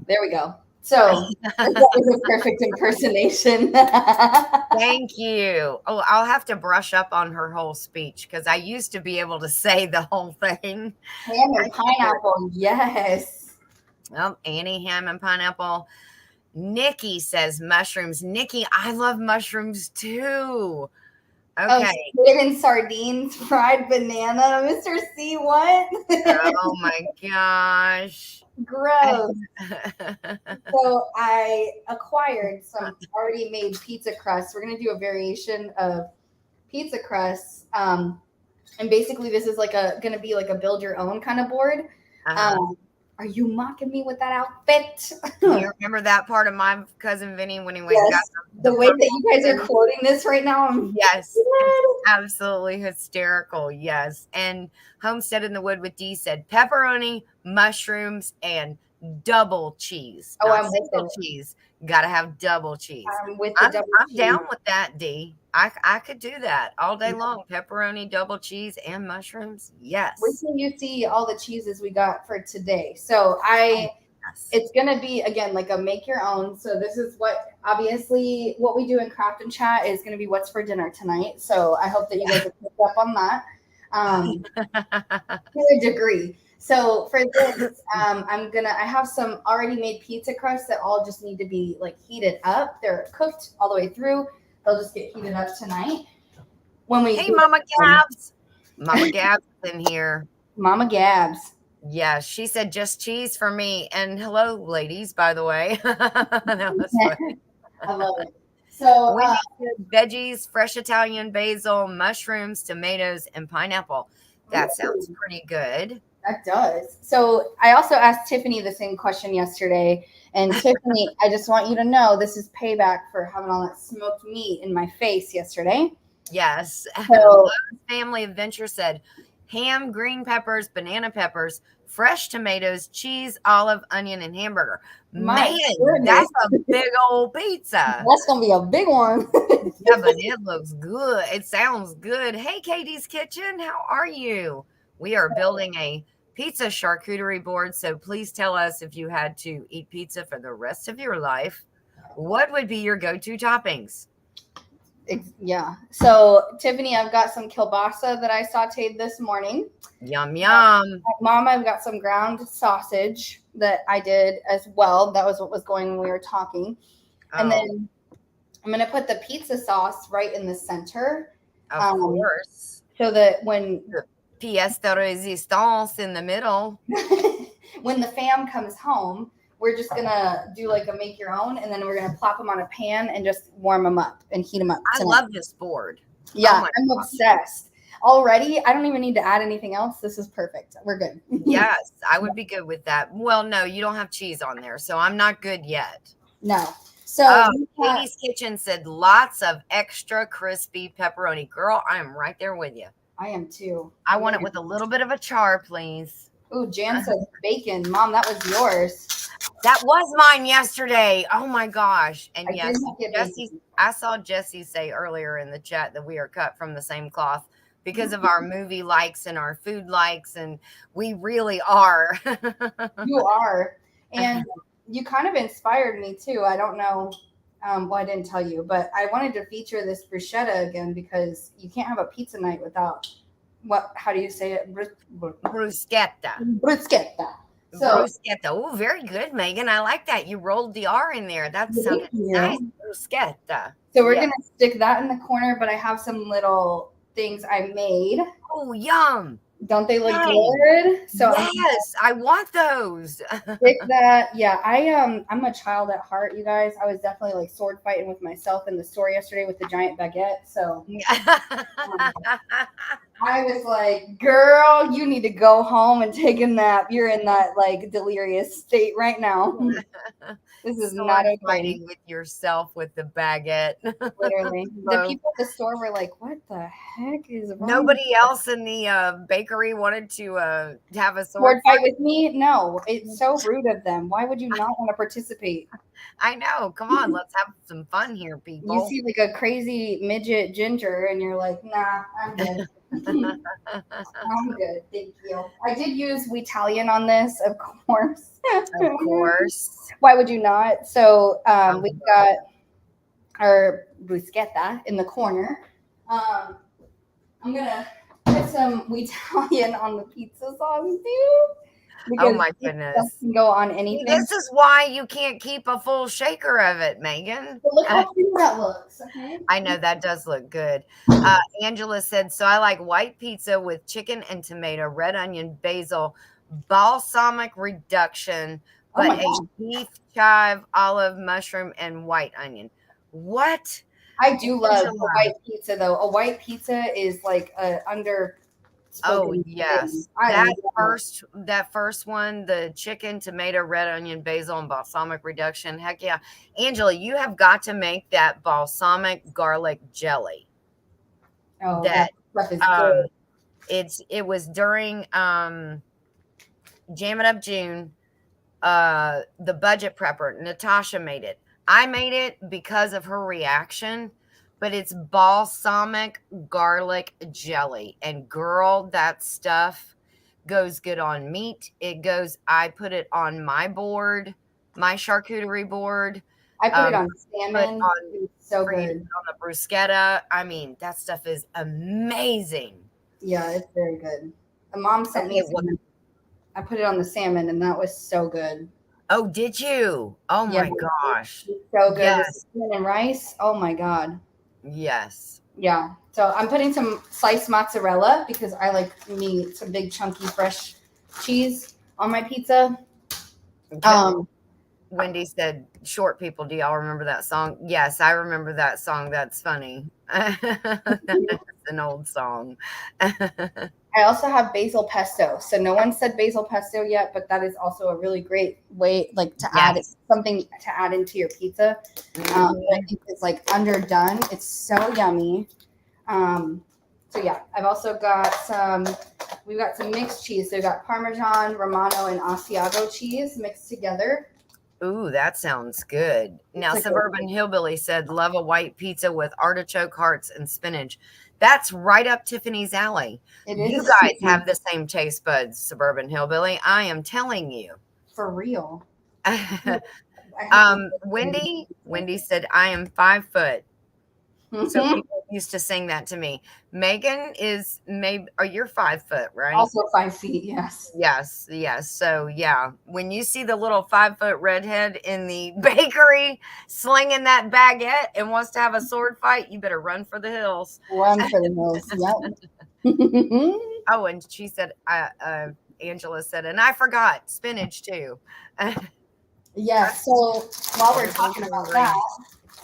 There we go. So that was a perfect impersonation. Thank you. Oh, I'll have to brush up on her whole speech because I used to be able to say the whole thing. Ham and pineapple, yes. Well, Annie, ham and pineapple. Nikki says mushrooms. Nikki, I love mushrooms too. Okay. Squid and sardines, fried banana. Mr. C, what? Oh my gosh. Gross. So I acquired some already made pizza crusts. We're going to do a variation of pizza crusts. And basically this is going to be like a build your own kind of board. Are you mocking me with that outfit? You remember that part of my cousin Vinny when he went got the way that you guys are quoting this right now? Yes, absolutely hysterical. Yes. And Homestead in the Wood with D said pepperoni, mushrooms, and double cheese. Oh, I'm with single cheese. Gotta have double cheese. I'm with the double cheese. I'm down with that, D. I could do that all day long. Pepperoni, double cheese, and mushrooms. Yes. Wait till you see all the cheeses we got for today. So it's gonna be again like a make your own. So this is obviously what we do in Craft and Chat is gonna be what's for dinner tonight. So I hope that you guys have picked up on that to a degree. So for this, I have some already made pizza crusts that all just need to be like heated up. They're cooked all the way through. They'll just get heated up tonight. Hey, Mama Gabs. Mama Gabs in here. Mama Gabs. Yeah, she said just cheese for me. And hello, ladies, by the way. That was funny. I love it. So veggies, fresh Italian basil, mushrooms, tomatoes, and pineapple. That sounds pretty good. That does. So I also asked Tiffany the same question yesterday. And Tiffany, I just want you to know this is payback for having all that smoked meat in my face yesterday. Yes. So Family Adventure said ham, green peppers, banana peppers, fresh tomatoes, cheese, olive, onion, and hamburger. My Man, goodness. that's a big old pizza. That's gonna be a big one. Yeah, but it looks good. It sounds good. Hey, Katie's Kitchen, how are you? We are building a pizza charcuterie board. So please tell us, if you had to eat pizza for the rest of your life, what would be your go-to toppings? Yeah. So Tiffany, I've got some kielbasa that I sauteed this morning. Yum, yum. Mom, I've got some ground sausage that I did as well. That was what was going when we were talking. And Oh, then I'm going to put the pizza sauce right in the center. of course. So that when The pièce de résistance in the middle. when the fam comes home, we're just going to do like a make your own. And then we're going to plop them on a pan and just warm them up and heat them up. I love this board. Yeah, Oh I'm obsessed. Already, I don't even need to add anything else. This is perfect. We're good. Yes, I would be good with that. Well, no, you don't have cheese on there, so I'm not good yet. No. So Katie's Kitchen said lots of extra crispy pepperoni. Girl, I am right there with you. I am too. I want it with a little bit of a char, please. Ooh, Jan says bacon. Mom, that was yours. That was mine yesterday. Oh my gosh. And yes, Jesse, I saw Jesse say earlier in the chat that we are cut from the same cloth because of our movie likes and our food likes, and we really are. You are. And you kind of inspired me too. I don't know. Well, I didn't tell you, but I wanted to feature this bruschetta again because you can't have a pizza night without how do you say it? Bruschetta. Bruschetta. So, bruschetta. Oh, very good, Megan. I like that. You rolled the R in there. That sounded nice. Bruschetta. So we're going to stick that in the corner, but I have some little things I made. Oh, yum. Don't they look good? So yes, I want those. Stick that. Yeah, I'm a child at heart, you guys. I was definitely like sword fighting with myself in the store yesterday with the giant baguette. So I was like, girl, you need to go home and take a nap. You're in that like delirious state right now. This is not okay. Fighting with yourself with the baguette. Literally. The people at the store were like, what the heck is wrong? Nobody else in the bakery wanted to have a sword fight with me? No, it's so rude of them. Why would you not want to participate? I know. Come on, let's have some fun here, people. You see like a crazy midget ginger and you're like, nah, I'm good. I'm good, thank you. I did use Italian on this, of course. Of course. Why would you not? So we've got our bruschetta in the corner. I'm gonna put some Italian on the pizza sauce too. Oh my goodness! Can go on anything. This is why you can't keep a full shaker of it, Megan. But look how pretty that looks. Okay. I know that does look good. Angela said, so I like white pizza with chicken and tomato, red onion, basil, balsamic reduction, but a beef chive, olive, mushroom, and white onion. What? I do love a white pizza though. A white pizza is like under. Oh yes, that first one, the chicken, tomato, red onion, basil, and balsamic reduction. Heck yeah, Angela, you have got to make that balsamic garlic jelly. Oh, that stuff is good. It was during Jam It Up June. The budget prepper Natasha made it. I made it because of her reaction. But it's balsamic garlic jelly. And girl, that stuff goes good on meat. I put it on my board, my charcuterie board. I put it on salmon. It's so good. On the bruschetta. I mean, that stuff is amazing. Yeah, it's very good. The mom sent me I put it on the salmon and that was so good. Oh, did you? Oh my gosh. It's so good. Yes. Salmon and rice. Oh my God. Yes. Yeah. So I'm putting some sliced mozzarella because I like some big chunky fresh cheese on my pizza. Okay. Wendy said, short people, do y'all remember that song? Yes, I remember that song. That's funny. It's an old song. I also have basil pesto. So no one said basil pesto yet, but that is also a really great way to add something to add into your pizza. I think it's like underdone. It's so yummy. So yeah, I've also got some we've got some mixed cheese. So we've got Parmesan, Romano, and Asiago cheese mixed together. Ooh, that sounds good. It's Now, like Suburban Hillbilly said, love a white pizza with artichoke hearts and spinach. That's right up Tiffany's alley. it You is guys have the same taste buds, Suburban Hillbilly. I am telling you. for real. I have Wendy said, I am 5 foot. So people used to sing that to me. Megan is maybe, or you're 5 foot, right? also 5 feet. Yes. Yes. So yeah, when you see the little 5 foot redhead in the bakery slinging that baguette and wants to have a sword fight, you better run for the hills. Run for the hills. Yep. Oh, and she said, Angela said, and I forgot spinach too. Yes. So while we're talking about that,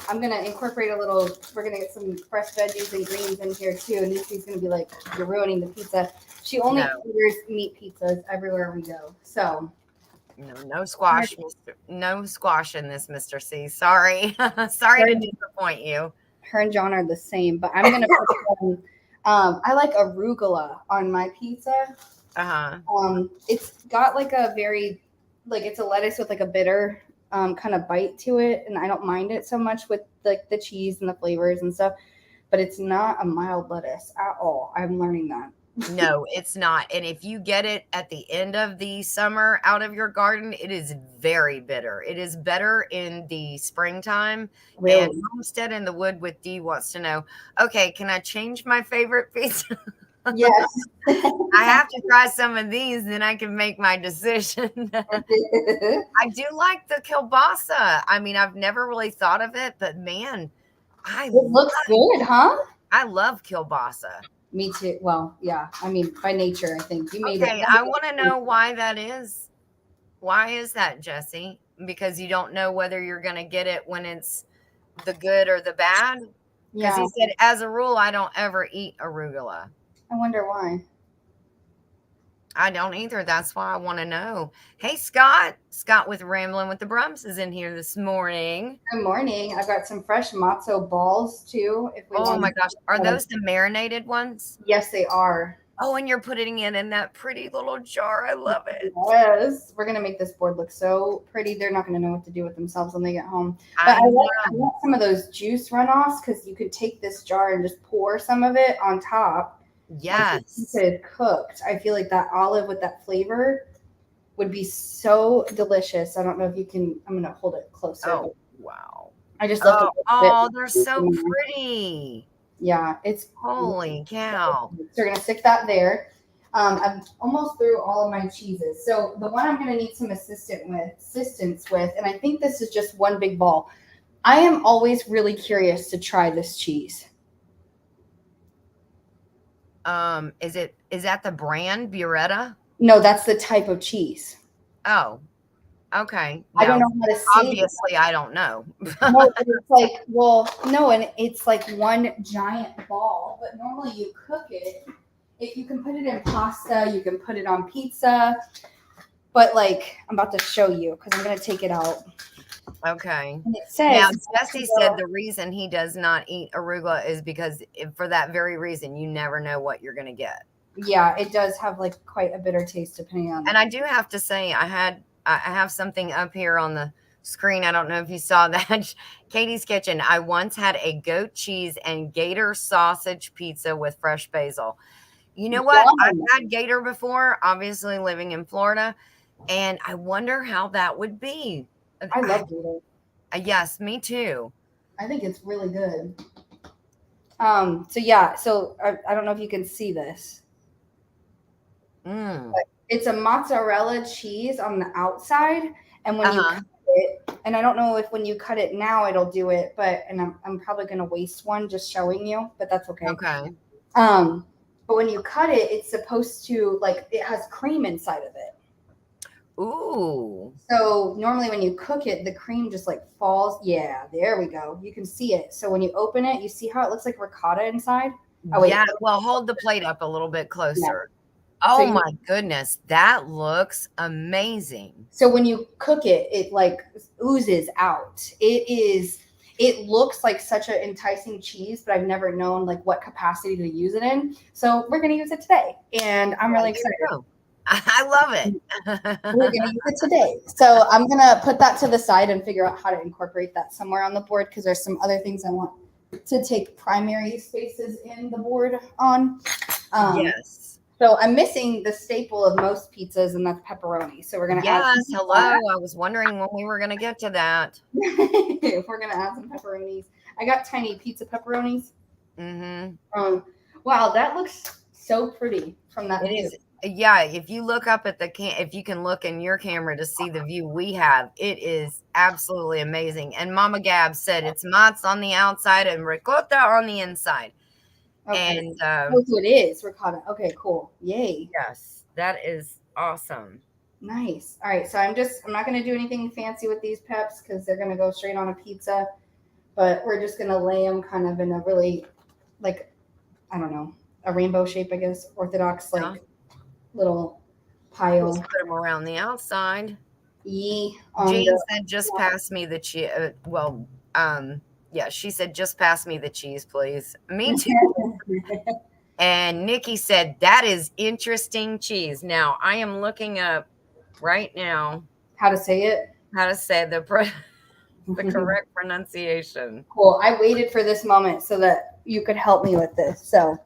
I'm gonna incorporate a little. We're gonna get some fresh veggies and greens in here too. And Lucy's gonna be like, "You're ruining the pizza." She only orders meat pizzas everywhere we go. So no squash, no squash in this, Mr. C. Sorry, sorry to disappoint you. Her and John are the same, but I'm gonna put some. I like arugula on my pizza. It's got like a very, like it's a lettuce with like a bitter kind of bite to it, and I don't mind it so much with like the cheese and the flavors and stuff, but it's not a mild lettuce at all. I'm learning that. No, it's not. And if you get it at the end of the summer out of your garden, it is very bitter. It is better in the springtime. Really? And Homestead in the Wood with D wants to know, okay, can I change my favorite pizza? Yes. I have to try some of these, then I can make my decision. I do like the kielbasa. I mean, I've never really thought of it, but man, it looks good, huh? I love kielbasa. Me too. Well, yeah. I mean, by nature, I think you made it. Okay, I want to know why that is. Why is that, Jesse? Because you don't know whether you're going to get it when it's the good or the bad? Because he said, as a rule, I don't ever eat arugula. I wonder why. I don't either. That's why I want to know. Hey, Scott. Scott with Rambling with the Brums is in here this morning. Good morning. I've got some fresh matzo balls too. Oh my gosh. Are those the marinated ones? Yes, they are. Oh, and you're putting it in that pretty little jar. I love it. Yes. We're going to make this board look so pretty. They're not going to know what to do with themselves when they get home. But I want some of those juice runoffs because you could take this jar and just pour some of it on top. Yes. Cooked. I feel like that olive with that flavor would be so delicious. I don't know if you can. I'm going to hold it closer. Oh, wow. I just love it. Oh, they're so pretty. Yeah, it's holy cow. So we're going to stick that there. I'm almost through all of my cheeses. So the one I'm going to need some assistance with, and I think this is just one big ball. I am always really curious to try this cheese. Is that the brand Burrata? No, that's the type of cheese. Oh, okay. I don't know how to say obviously, I don't know. No, it's like, no, and it's like one giant ball, but normally you cook it. If you can put it in pasta, you can put it on pizza. But like, I'm about to show you because I'm going to take it out. Okay. And it says, now, Jesse said the reason he does not eat arugula is because for that very reason, you never know what you're going to get. Yeah, it does have like quite a bitter taste depending on. And I do have to say, I have something up here on the screen. I don't know if you saw that. Katie's Kitchen. I once had a goat cheese and gator sausage pizza with fresh basil. You know what? I've had gator before, obviously living in Florida, and I wonder how that would be. I love gator. Yes, me too. I think it's really good. So I don't know if you can see this. But it's a mozzarella cheese on the outside, and when you cut it, and I don't know if when you cut it now it'll do it, but I'm probably gonna waste one just showing you, but that's okay. Okay. But when you cut it, it's supposed to it has cream inside of it. Ooh. So normally when you cook it, the cream just falls. Yeah, there we go. You can see it. So when you open it, you see how it looks like ricotta inside? Oh, wait. Yeah, well, hold the plate up a little bit closer. Yeah. Oh, so my goodness. That looks amazing. So when you cook it, it oozes out. it looks like such an enticing cheese, but I've never known like what capacity to use it in. So we're gonna use it today, and I'm really excited. I love We're it. gonna use it today. So I'm gonna put that to the side and figure out how to incorporate that somewhere on the board because there's some other things I want to take primary spaces in the board on. Yes. So I'm missing the staple of most pizzas, and that's pepperoni. So we're gonna add. Yes. Hello. I was wondering when we were going to get to that. We're gonna add some pepperonis. I got tiny pizza pepperonis. Mm-hmm. Wow, that looks so pretty from that It view. is. Yeah. If you look up at if you can look in your camera to see the view we have, it is absolutely amazing. And Mama Gab said it's mozz on the outside and ricotta on the inside. Okay. And Oh, so it is ricotta. Okay, cool. Yay. yes, that is awesome. Nice. All right, so I'm not gonna do anything fancy with these peps because they're gonna go straight on a pizza, but we're just gonna lay them kind of in a really, like, I don't know, a rainbow shape, I guess, orthodox, like little pile. Just put them around the outside. Yee. Jean said, "Just pass me the cheese." Yeah, she said, "Just pass me the cheese, please." Me too. And Nikki said, "That is interesting cheese." Now I am looking up right now how to say it. How to say the correct pronunciation. Cool. I waited for this moment so that you could help me with this. So.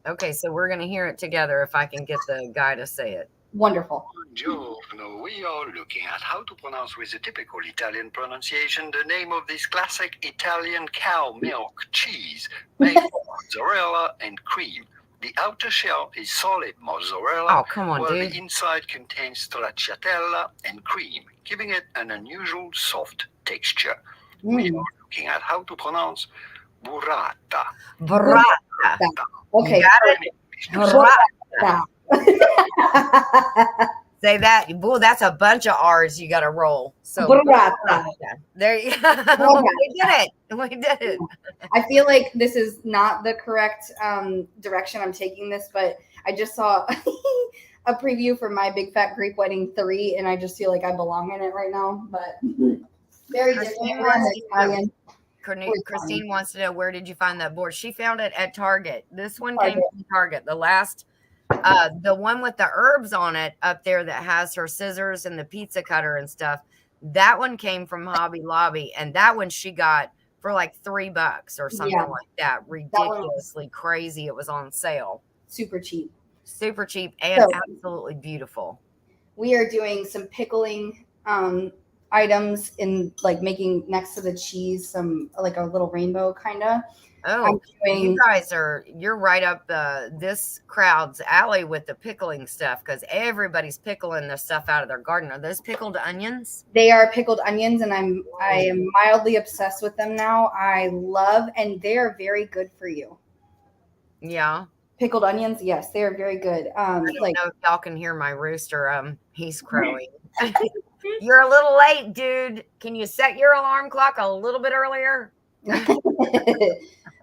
Okay, so we're going to hear it together if I can get the guy to say it. Wonderful. Buongiorno. We are looking at how to pronounce with the typical Italian pronunciation the name of this classic Italian cow milk cheese made of mozzarella and cream. The outer shell is solid mozzarella, oh, come on, while dude. the inside contains stracciatella and cream, giving it an unusual soft texture. We are looking at how to pronounce burrata. Burrata. Okay. Burrata. Say that. Boy, that's a bunch of R's you got to roll. So burrata. There you go. We did it. We did it. I feel like this is not the correct direction I'm taking this, but I just saw a preview for My Big Fat Greek Wedding 3, and I just feel like I belong in it right now. But very different. Christine wants to know, where did you find that board? She found it at Target. This one came from Target. The last, the one with the herbs on it up there that has her scissors and the pizza cutter and stuff. That one came from Hobby Lobby, and that one she got for like $3 or something like that. Ridiculously crazy. It was on sale. Super cheap and absolutely beautiful. We are doing some pickling items in like making next to the cheese some like a little rainbow kind of. Oh, you guys you're right up this crowd's alley with the pickling stuff because everybody's pickling the stuff out of their garden. Are those pickled onions? They are pickled onions, and I am mildly obsessed with them now. I love, and they are very good for you. Yeah. Pickled onions, yes, they are very good. I don't know if y'all can hear my rooster. He's crowing. You're a little late, dude. Can you set your alarm clock a little bit earlier?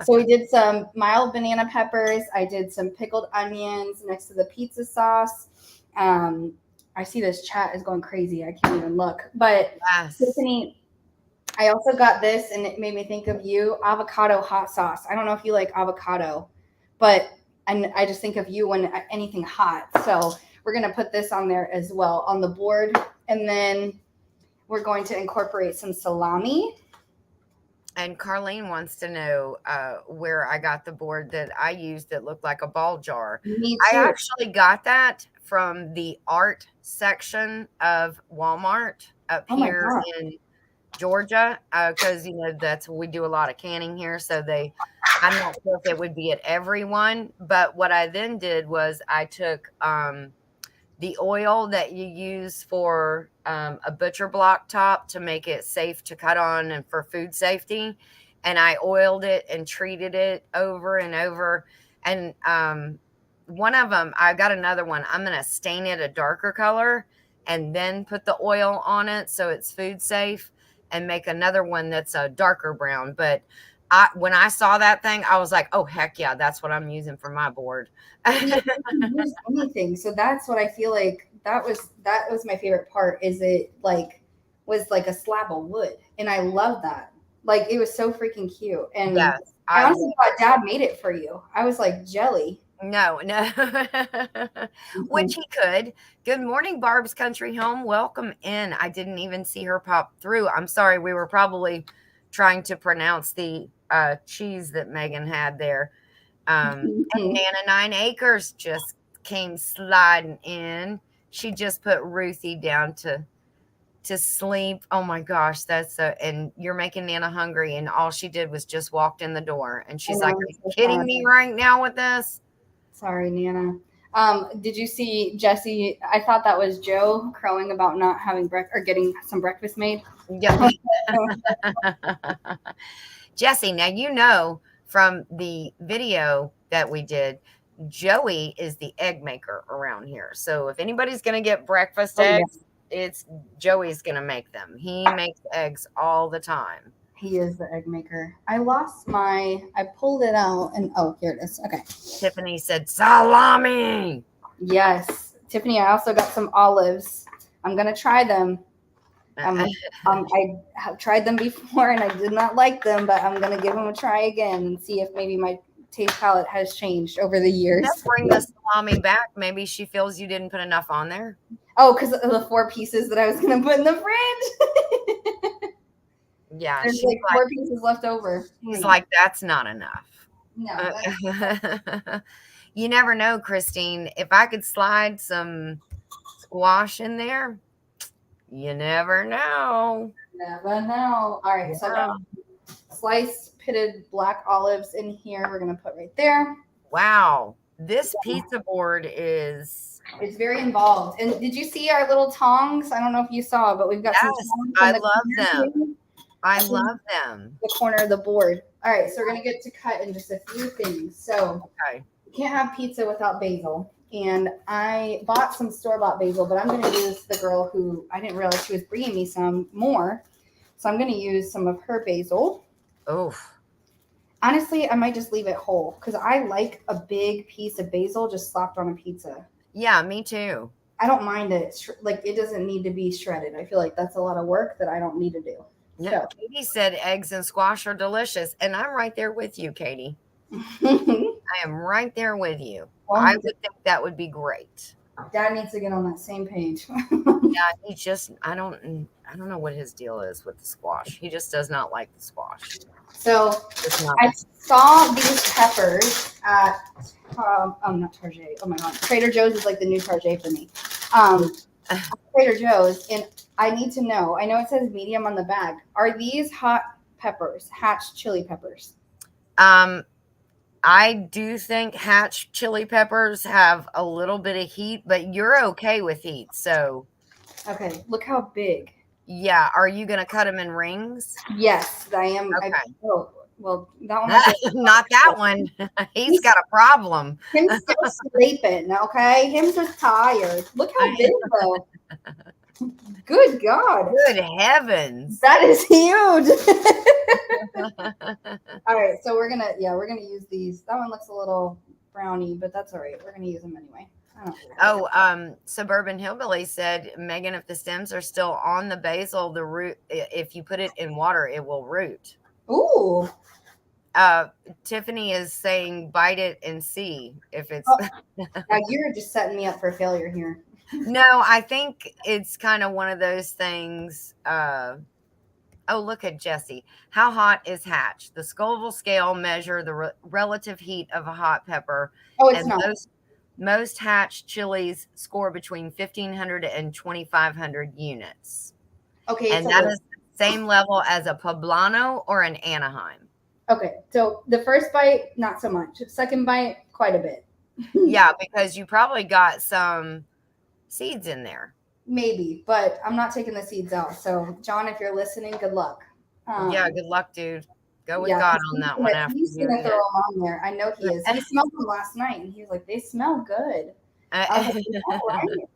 So we did some mild banana peppers. I did some pickled onions next to the pizza sauce. I see this chat is going crazy. I can't even look. But yes. Tiffany, I also got this, and it made me think of you, avocado hot sauce. I don't know if you like avocado, but I just think of you when anything hot. So we're going to put this on there as well on the board. And then we're going to incorporate some salami. And Carlene wants to know where I got the board that I used that looked like a ball jar. Me too. I actually got that from the art section of Walmart up here in Georgia because, that's we do a lot of canning here. So I'm not sure if it would be at every one. But what I then did was I took the oil that you use for a butcher block top to make it safe to cut on and for food safety. And I oiled it and treated it over and over. And one of them, I got another one. I'm going to stain it a darker color and then put the oil on it so it's food safe and make another one that's a darker brown. But when I saw that thing, I was like, oh, heck yeah, that's what I'm using for my board. Anything. So that's what I feel like that was my favorite part is it was like a slab of wood. And I love that. Like, it was so freaking cute. And Yes, I I honestly thought Dad made it for you. I was like, jelly. no, which Mhm. he could. Good morning, Barb's Country Home. Welcome in. I didn't even see her pop through. I'm sorry. We were probably trying to pronounce the cheese that Megan had there. And Nana Nine Acres just came sliding in. She just put Ruthie down to sleep. Oh my gosh, that's so. And you're making Nana hungry, and all she did was just walked in the door, and I she's know, like, I'm "Are you so kidding sorry. me right now with this?" Sorry, Nana. Did you see Jesse? I thought that was Joe crowing about not having or getting some breakfast made. Yeah. Jesse, now you know from the video that we did, Joey is the egg maker around here. So if anybody's going to get breakfast Oh, yeah. eggs, it's Joey's going to make them. He makes eggs all the time. He is the egg maker. I pulled it out and oh, here it is. Okay. Tiffany said salami. Yes. Tiffany, I also got some olives. I'm going to try them. I have tried them before and I did not like them, but I'm going to give them a try again and see if maybe my taste palette has changed over the years. Let's bring the salami back. Maybe she feels you didn't put enough on there. Oh, because of the 4 pieces that I was going to put in the fridge. Yeah. There's like 4 pieces left over. She's like, that's not enough. No. You never know, Christine. If I could slide some squash in there, you never know. Never know. All right, so I got sliced pitted black olives in here. We're gonna put right there. Wow, this pizza board is. It's very involved. And did you see our little tongs? I don't know if you saw, but we've got some tongs. I love them. I love them. The corner of the board. All right, so we're gonna get to cut in just a few things. So okay. You can't have pizza without basil. And I bought some store-bought basil, but I'm going to use the girl who I didn't realize she was bringing me some more. So I'm going to use some of her basil. Oh. Honestly, I might just leave it whole because I like a big piece of basil just slapped on a pizza. Yeah, me too. I don't mind it. Like, it doesn't need to be shredded. I feel like that's a lot of work that I don't need to do. Yeah, So. Katie said eggs and squash are delicious. And I'm right there with you, Katie. I am right there with you. Well, I would think that would be great. Dad needs to get on that same page. Yeah, he just I don't know what his deal is with the squash. He just does not like the squash. So I saw these peppers at not Target. Oh my god, Trader Joe's is like the new Target for me. Trader Joe's, and I need to know. I know it says medium on the bag. Are these hot peppers, Hatch chili peppers? I do think Hatch chili peppers have a little bit of heat, but you're okay with heat, so. Okay, look how big. Yeah, are you going to cut them in rings? Yes, I am. Okay. Well, that one. Not that one. He's got a problem. Him's still sleeping, okay? Him's just tired. Look how big, though. Good God. Good heavens. That is huge. All right, so we're gonna use these. That one looks a little browny, but that's all right. We're gonna use them anyway. Suburban Hillbilly said, Megan, if the stems are still on the basil, the root, if you put it in water, it will root. Ooh. Tiffany is saying, bite it and see if it's. Now you're just setting me up for failure here. No, I think it's kind of one of those things. Oh, look at Jesse. How hot is Hatch? The Scoville scale measure the relative heat of a hot pepper. Oh, it's not. Most Hatch chilies score between 1,500 and 2,500 units. Okay. And that is the same level as a Poblano or an Anaheim. Okay. So the first bite, not so much. Second bite, quite a bit. Yeah, because you probably got some seeds in there. Maybe, but I'm not taking the seeds out. So, John, if you're listening, good luck. Yeah, good luck, dude. Go with God on that one. After he's gonna throw them on there. I know he is. He smelled them last night, and he was like, "They smell good." I was like, "Yeah, right."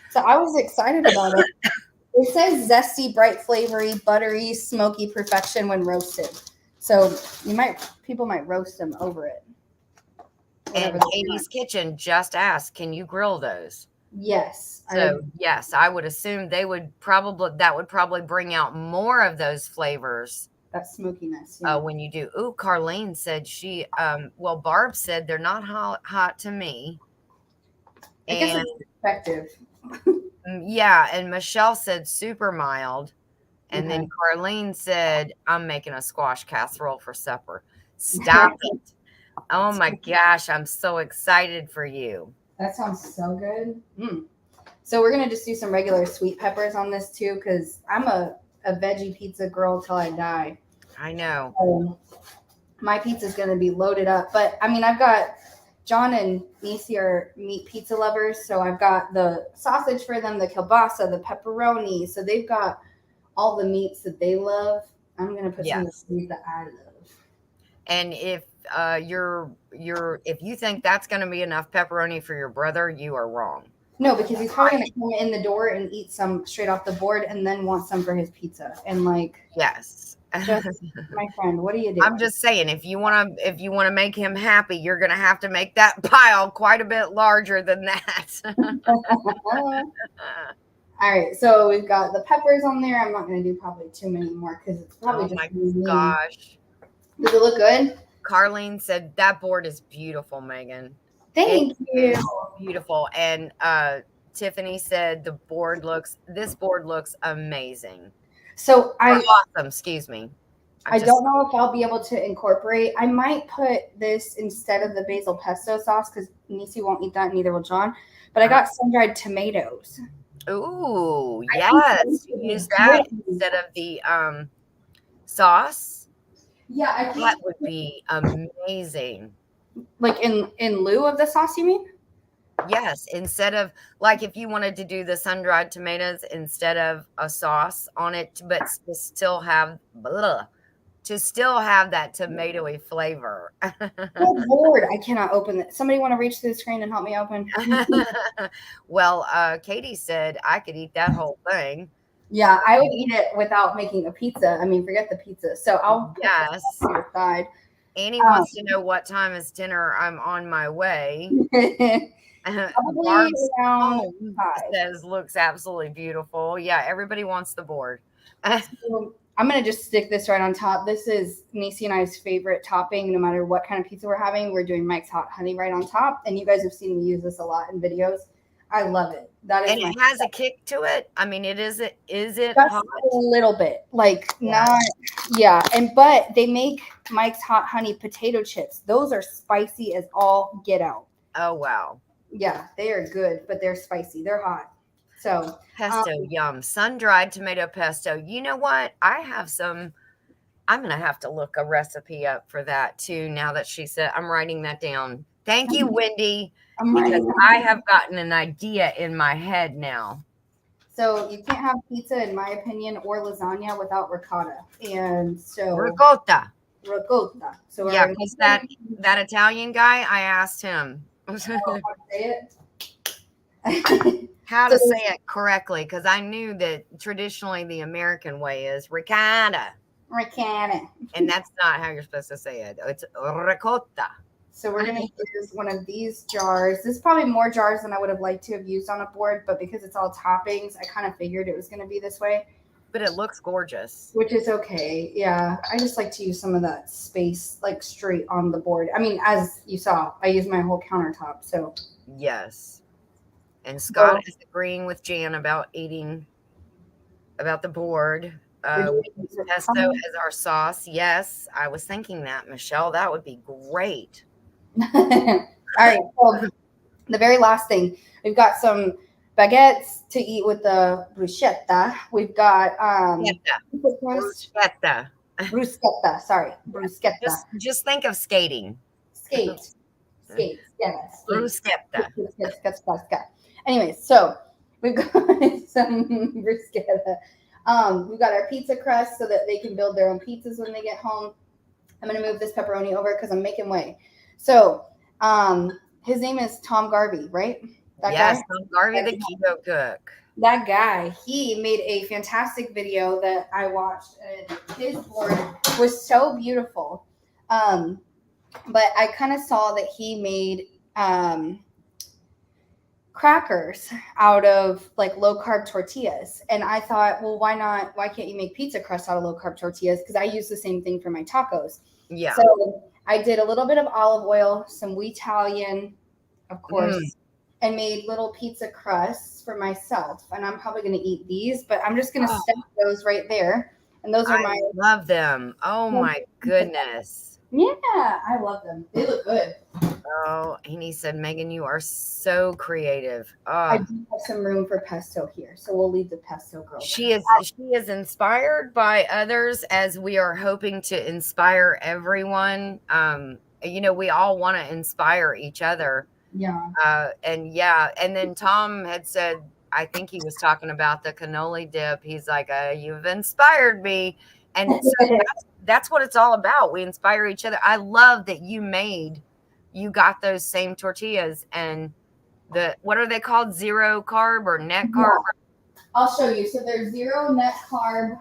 So I was excited about it. It says zesty, bright, flavory, buttery, smoky perfection when roasted. So people might roast them over it. And Katie's Kitchen just asked, "Can you grill those?" Yes. So yes, I would assume that would probably bring out more of those flavors that smokiness. You know? When you do. Ooh, Carlene said well, Barb said they're not hot to me. I guess And it's effective. yeah, and Michelle said super mild. And Okay. then Carlene said, I'm making a squash casserole for supper. Stop it. Oh my gosh, I'm so excited for you. That sounds so good. So we're gonna just do some regular sweet peppers on this too, because I'm a veggie pizza girl till I die. I know. My pizza is gonna be loaded up, but I mean, I've got John and Nisi are meat pizza lovers, so I've got the sausage for them, the kielbasa, the pepperoni. So they've got all the meats that they love. I'm gonna put some of the meat that I love. And if if you think that's going to be enough pepperoni for your brother, you are wrong. No, because he's probably gonna come in the door and eat some straight off the board, and then want some for his pizza. And like, yes, just, my friend, what do you do? I'm just saying, if you want to make him happy, you're going to have to make that pile quite a bit larger than that. All right, so we've got the peppers on there. I'm not going to do probably too many more because it's probably just my gosh. Does it look good? Carlene said that board is beautiful, Megan. Thank you. Beautiful. And Tiffany said this board looks amazing. So awesome, excuse me. I don't know if I'll be able to incorporate. I might put this instead of the basil pesto sauce because Nisi won't eat that, neither will John. But I got sun-dried tomatoes. Ooh, yes. Use that instead of the sauce. Yeah, that would be amazing. Like in lieu of the sauce, you mean? Yes, instead of like if you wanted to do the sun-dried tomatoes instead of a sauce on it, but to still have that tomatoey flavor. Good Lord, I cannot open it. Somebody want to reach through the screen and help me open? Well, Katie said I could eat that whole thing. Yeah, I would eat it without making a pizza. I mean, forget the pizza. So I'll put this on the side. Annie wants to know what time is dinner. I'm on my way. Probably around 5. Says looks absolutely beautiful. Yeah, everybody wants the board. So I'm gonna just stick this right on top. This is Nisi and I's favorite topping. No matter what kind of pizza we're having, we're doing Mike's Hot Honey right on top. And you guys have seen me use this a lot in videos. I love it. That is, and it has a kick to it. I mean, is it just hot? a little bit, like not, yeah. But they make Mike's Hot Honey potato chips. Those are spicy as all get out. Oh wow. Yeah, they are good, but they're spicy. They're hot. So pesto, yum. Sun-dried tomato pesto. You know what? I have some. I'm gonna have to look a recipe up for that too. Now that she said, I'm writing that down. Thank you, Wendy. Because I have gotten an idea in my head now. So you can't have pizza, in my opinion, or lasagna without ricotta. And so ricotta. So yeah, because that Italian guy, I asked him how to say it correctly, because I knew that traditionally the American way is ricotta. And that's not how you're supposed to say it. It's ricotta. So we're going to use one of these jars. This is probably more jars than I would have liked to have used on a board, but because it's all toppings, I kind of figured it was going to be this way. But it looks gorgeous. Which is okay. Yeah. I just like to use some of that space like straight on the board. I mean, as you saw, I used my whole countertop. So yes. And Scott is agreeing with Jan about the board. Pesto as our sauce. Yes, I was thinking that, Michelle. That would be great. All right. So the very last thing, we've got some baguettes to eat with the bruschetta. We've got bruschetta. Sorry, bruschetta. Just think of skating. Skates. Yes. Bruschetta. Anyway, so we've got some bruschetta. We've got our pizza crust so that they can build their own pizzas when they get home. I'm going to move this pepperoni over because I'm making way. So his name is Tom Garvey, right? That guy? Tom Garvey, the keto cook. That guy, he made a fantastic video that I watched. And his board was so beautiful. But I kind of saw that he made crackers out of like low carb tortillas. And I thought, well, why not? Why can't you make pizza crust out of low carb tortillas? Because I use the same thing for my tacos. Yeah. So I did a little bit of olive oil, some Italian, of course, and made little pizza crusts for myself. And I'm probably going to eat these, but I'm just going to stack those right there. And those are I love them. Oh my goodness. Yeah, I love them. They look good. Oh, and he said, Megan, you are so creative. I do have some room for pesto here, so we'll leave the pesto girl. She is inspired by others, as we are hoping to inspire everyone. You know, we all want to inspire each other. Yeah. And then Tom had said, I think he was talking about the cannoli dip. He's like, you've inspired me. And so that's what it's all about. We inspire each other. I love that you got those same tortillas, and what are they called? Zero carb or net carb? Yeah. I'll show you. So they're zero net carb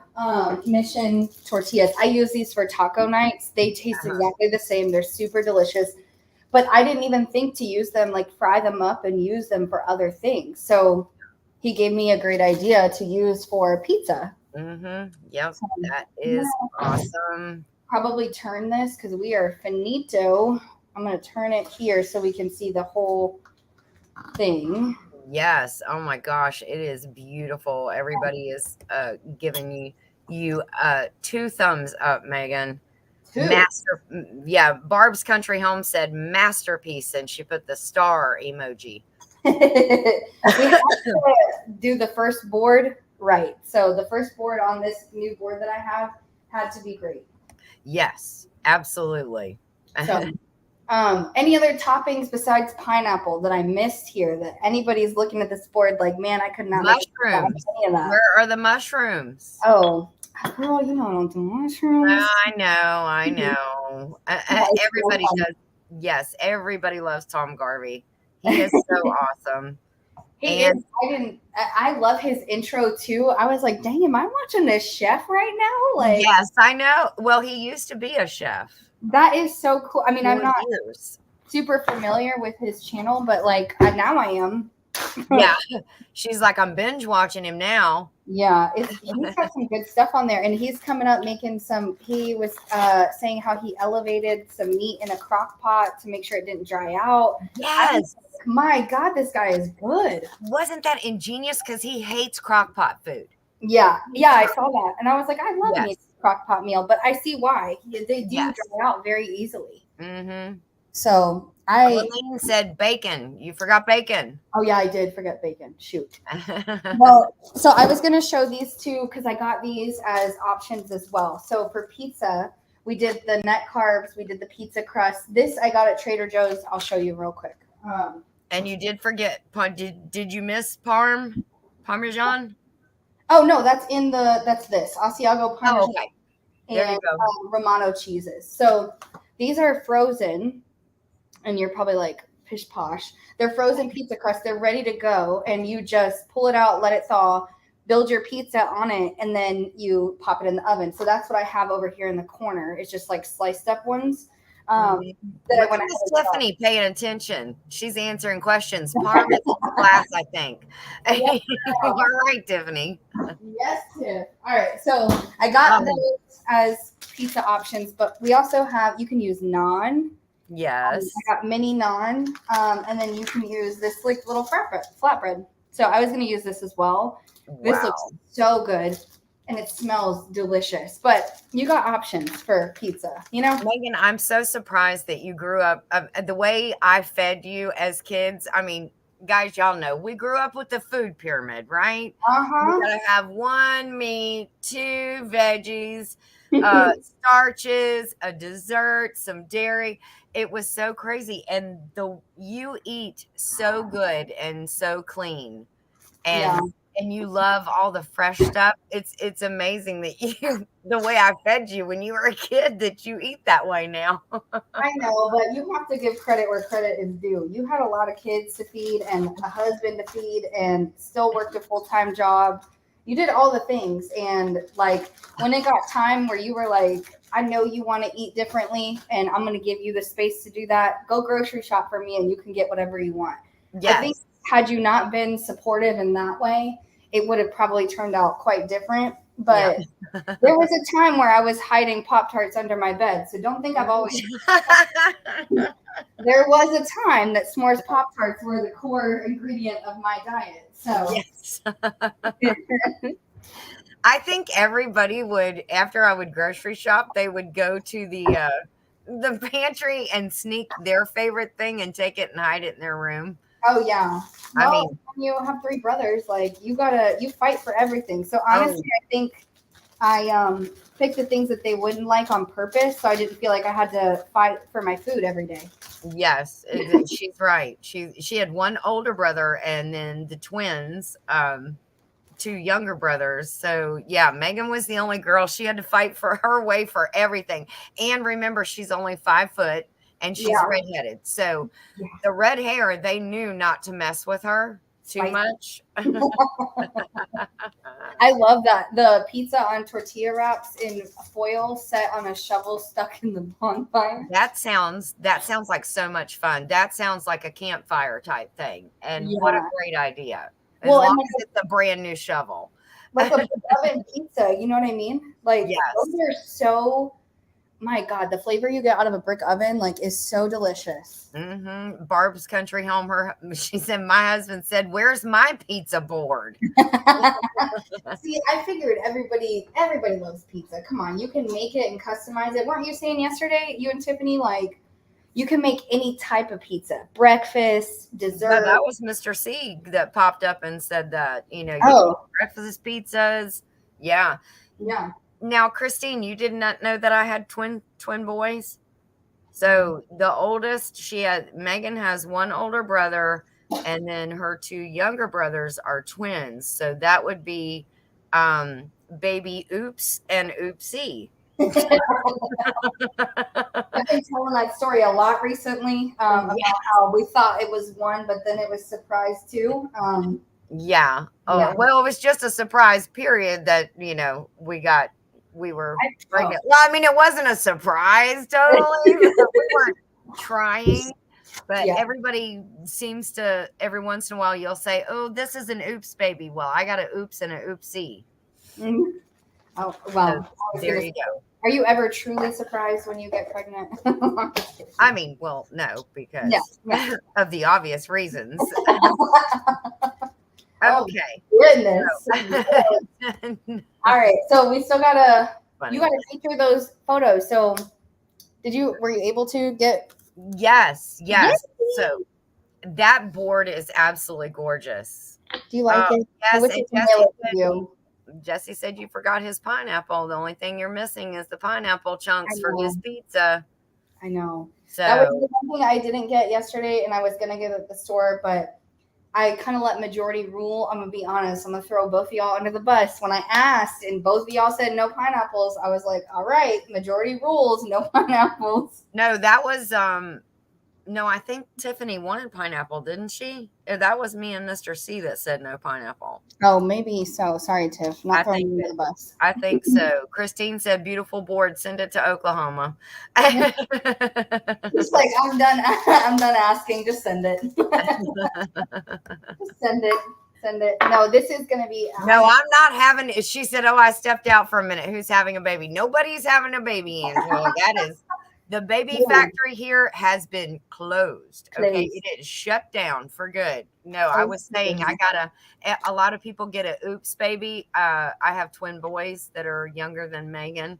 mission tortillas. I use these for taco nights. They taste exactly the same. They're super delicious. But I didn't even think to use them, like fry them up and use them for other things. So he gave me a great idea to use for pizza. Yep, that is awesome. Probably turn this because we are finito. I'm going to turn it here so we can see the whole thing. Yes. Oh my gosh, it is beautiful. Everybody is giving you 2 thumbs up, Megan. Barb's Country Home said masterpiece, and she put the star emoji. We have to do the first board right. So the first board on this new board that I have had to be great. Yes, absolutely. So, any other toppings besides pineapple that I missed here that anybody's looking at this board like, man, I could not. Mushrooms. Where are the mushrooms? Oh, girl, you know I don't do mushrooms. I know. Everybody does. Yes, everybody loves Tom Garvey. He is so awesome. He is. I love his intro too. I was like, dang, am I watching this chef right now? Like, yes, I know. Well, he used to be a chef. That is so cool. I mean, I'm not super familiar with his channel, but like now I am. Yeah. She's like, I'm binge watching him now. Yeah, he's got some good stuff on there, and he's coming up making some. He was saying how he elevated some meat in a crock pot to make sure it didn't dry out. Yes. My God, this guy is good. Wasn't that ingenious? Because he hates crock pot food. Yeah, I saw that, and I was like, I love meat crock pot meal, but I see why they do dry out very easily. So Elaine said bacon. You forgot bacon. Oh yeah, I did forget bacon. Shoot. Well, so I was going to show these two because I got these as options as well. So for pizza, we did the net carbs. We did the pizza crust. This I got at Trader Joe's. I'll show you real quick. And you did forget. Did you miss Parmesan? Oh no, that's this Asiago Parmesan. Oh, okay. There you go. Romano cheeses. So these are frozen. And you're probably like, pish posh. They're frozen pizza crust. They're ready to go. And you just pull it out, let it thaw, build your pizza on it, and then you pop it in the oven. So that's what I have over here in the corner. It's just like sliced up ones. Stephanie paying attention. She's answering questions. Parmesan class, I think. Yes, all right, Tiffany. Yes, Tiff. All right. So I got those as pizza options, but we also have, you can use naan. Yes. I got mini naan, and then you can use this like little flatbread. So I was going to use this as well. Wow. This looks so good, and it smells delicious. But you got options for pizza, you know? Megan, I'm so surprised that you grew up the way I fed you as kids. I mean, guys, y'all know we grew up with the food pyramid, right? You gotta have 1 meat, 2 veggies, starches, a dessert, some dairy. It was so crazy, and you eat so good and so clean, and you love all the fresh stuff. It's amazing that the way I fed you when you were a kid, that you eat that way now. I know, but you have to give credit where credit is due. You had a lot of kids to feed and a husband to feed, and still worked a full-time job. You did all the things, and like when it got time where you were like, I know you want to eat differently, and I'm going to give you the space to do that. Go grocery shop for me, and you can get whatever you want. Yes. I think had you not been supportive in that way, it would have probably turned out quite different. But there was a time where I was hiding Pop-Tarts under my bed. So don't think I've always. There was a time that s'mores Pop-Tarts were the core ingredient of my diet. So Yes. I think everybody would, after I would grocery shop, they would go to the pantry and sneak their favorite thing and take it and hide it in their room. Oh yeah. Well, I mean, when you have 3 brothers, like you fight for everything. So honestly, I think I picked the things that they wouldn't like on purpose, so I didn't feel like I had to fight for my food every day. yes, she's right. She had one older brother and then the twins, 2 younger brothers. So yeah, Megan was the only girl. She had to fight for her way for everything. And remember, she's only 5 foot and she's redheaded. So the red hair, they knew not to mess with her too much. I love that. The pizza on tortilla wraps in foil set on a shovel stuck in the bonfire. That sounds like so much fun. That sounds like a campfire type thing. And what a great idea. As long as it's a brand new shovel. Like a oven pizza, you know what I mean? Like those are so, my God, the flavor you get out of a brick oven is so delicious. Mm-hmm. Barb's country home. She said, my husband said, "Where's my pizza board?" See, I figured everybody loves pizza. Come on, you can make it and customize it. Weren't you saying yesterday, you and Tiffany, you can make any type of pizza, breakfast, dessert? No, that was Mr. C that popped up and said that, you can make breakfast pizzas. Yeah. Yeah. Now, Christine, you did not know that I had twin boys. So the oldest, Megan has one older brother, and then her 2 younger brothers are twins. So that would be baby Oops and Oopsie. I've been telling that story a lot recently about how we thought it was 1, but then it was surprise 2. Yeah. Oh, well, it was just a surprise period that, we were pregnant. Well, I mean, it wasn't a surprise totally. We weren't trying, but everybody seems to, every once in a while, you'll say, "Oh, this is an oops baby." Well, I got an oops and an oopsie. Mm-hmm. Oh, wow. So, there you go. Are you ever truly surprised when you get pregnant? I mean, well, no, because of the obvious reasons. Okay. Goodness. All right. So we still you gotta feature those photos. So were you able to get? Yes. So that board is absolutely gorgeous. Do you like it? Yes. Jesse said you forgot his pineapple. The only thing you're missing is the pineapple chunks for his pizza. I know. So that was the one thing I didn't get yesterday, and I was gonna get it at the store, but I kind of let majority rule. I'm gonna be honest. I'm gonna throw both of y'all under the bus. When I asked, and both of y'all said no pineapples, I was like, all right, majority rules, no pineapples. No, that was no, I think Tiffany wanted pineapple, didn't she? That was me and Mr. C that said no pineapple. Oh, maybe so. Sorry, Tiff. Not throwing you under the bus. I think so. Christine said, "Beautiful board. Send it to Oklahoma." Just like I'm done asking. Just send it. Just send it. Send it. No, this is gonna be. No, I'm not having it. She said, "Oh, I stepped out for a minute. Who's having a baby?" Nobody's having a baby, Angela. That is. The baby factory here has been closed. Okay, it is shut down for good. No, I was saying a lot of people get a oops baby. I have twin boys that are younger than Megan,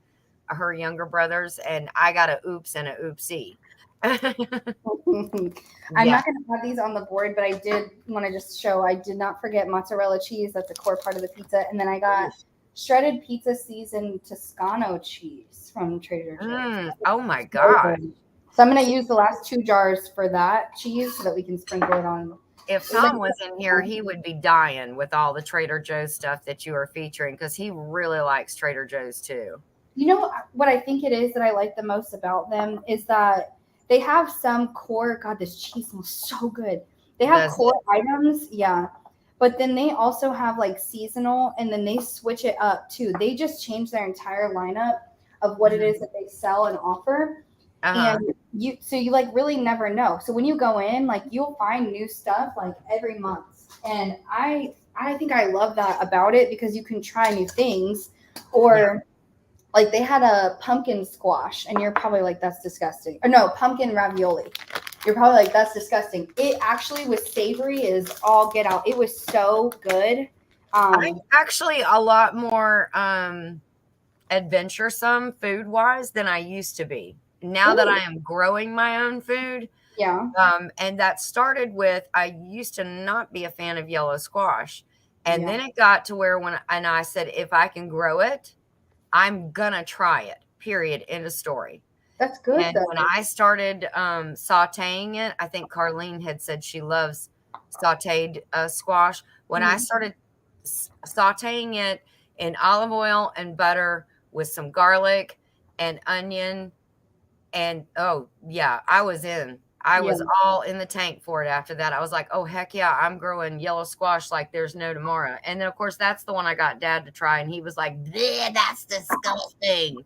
her younger brothers, and I got a oops and a oopsie. I'm not going to have these on the board, but I did want to just show I did not forget mozzarella cheese. That's a core part of the pizza. And then I got shredded pizza seasoned Toscano cheese from Trader Joe's. Oh my God. So I'm going to use the last 2 jars for that cheese so that we can sprinkle it on. If Tom was in here, he would be dying with all the Trader Joe's stuff that you are featuring because he really likes Trader Joe's too. You know what I think it is that I like the most about them is that they have some core. God, this cheese smells so good. They have core items. Yeah. But then they also have seasonal, and then they switch it up too. They just change their entire lineup of what it is that they sell and offer. And you like really never know. So when you go in, like you'll find new stuff like every month. And I think I love that about it because you can try new things. Yeah. Or like they had a pumpkin squash and you're probably like that's disgusting. Or no, pumpkin ravioli. You're probably like that's disgusting. It actually was savory as all get out. It was so good. I'm actually a lot more adventuresome food wise than I used to be. Now that I Ooh, am growing my own food, yeah, and that started with I used to not be a fan of yellow squash. And yeah. then it got to where and I said, if I can grow it, I'm gonna try it. Period. End of story. That's good And when though. I started sauteing it, I think Carlene had said she loves sauteed squash. When I Mhm. started sauteing it in olive oil and butter with some garlic and onion, and oh, yeah, I was in. I Yeah. was all in the tank for it after that. I was like, oh, heck yeah, I'm growing yellow squash like there's no tomorrow. And then, of course, that's the one I got dad to try, and he was like, bleh, that's disgusting.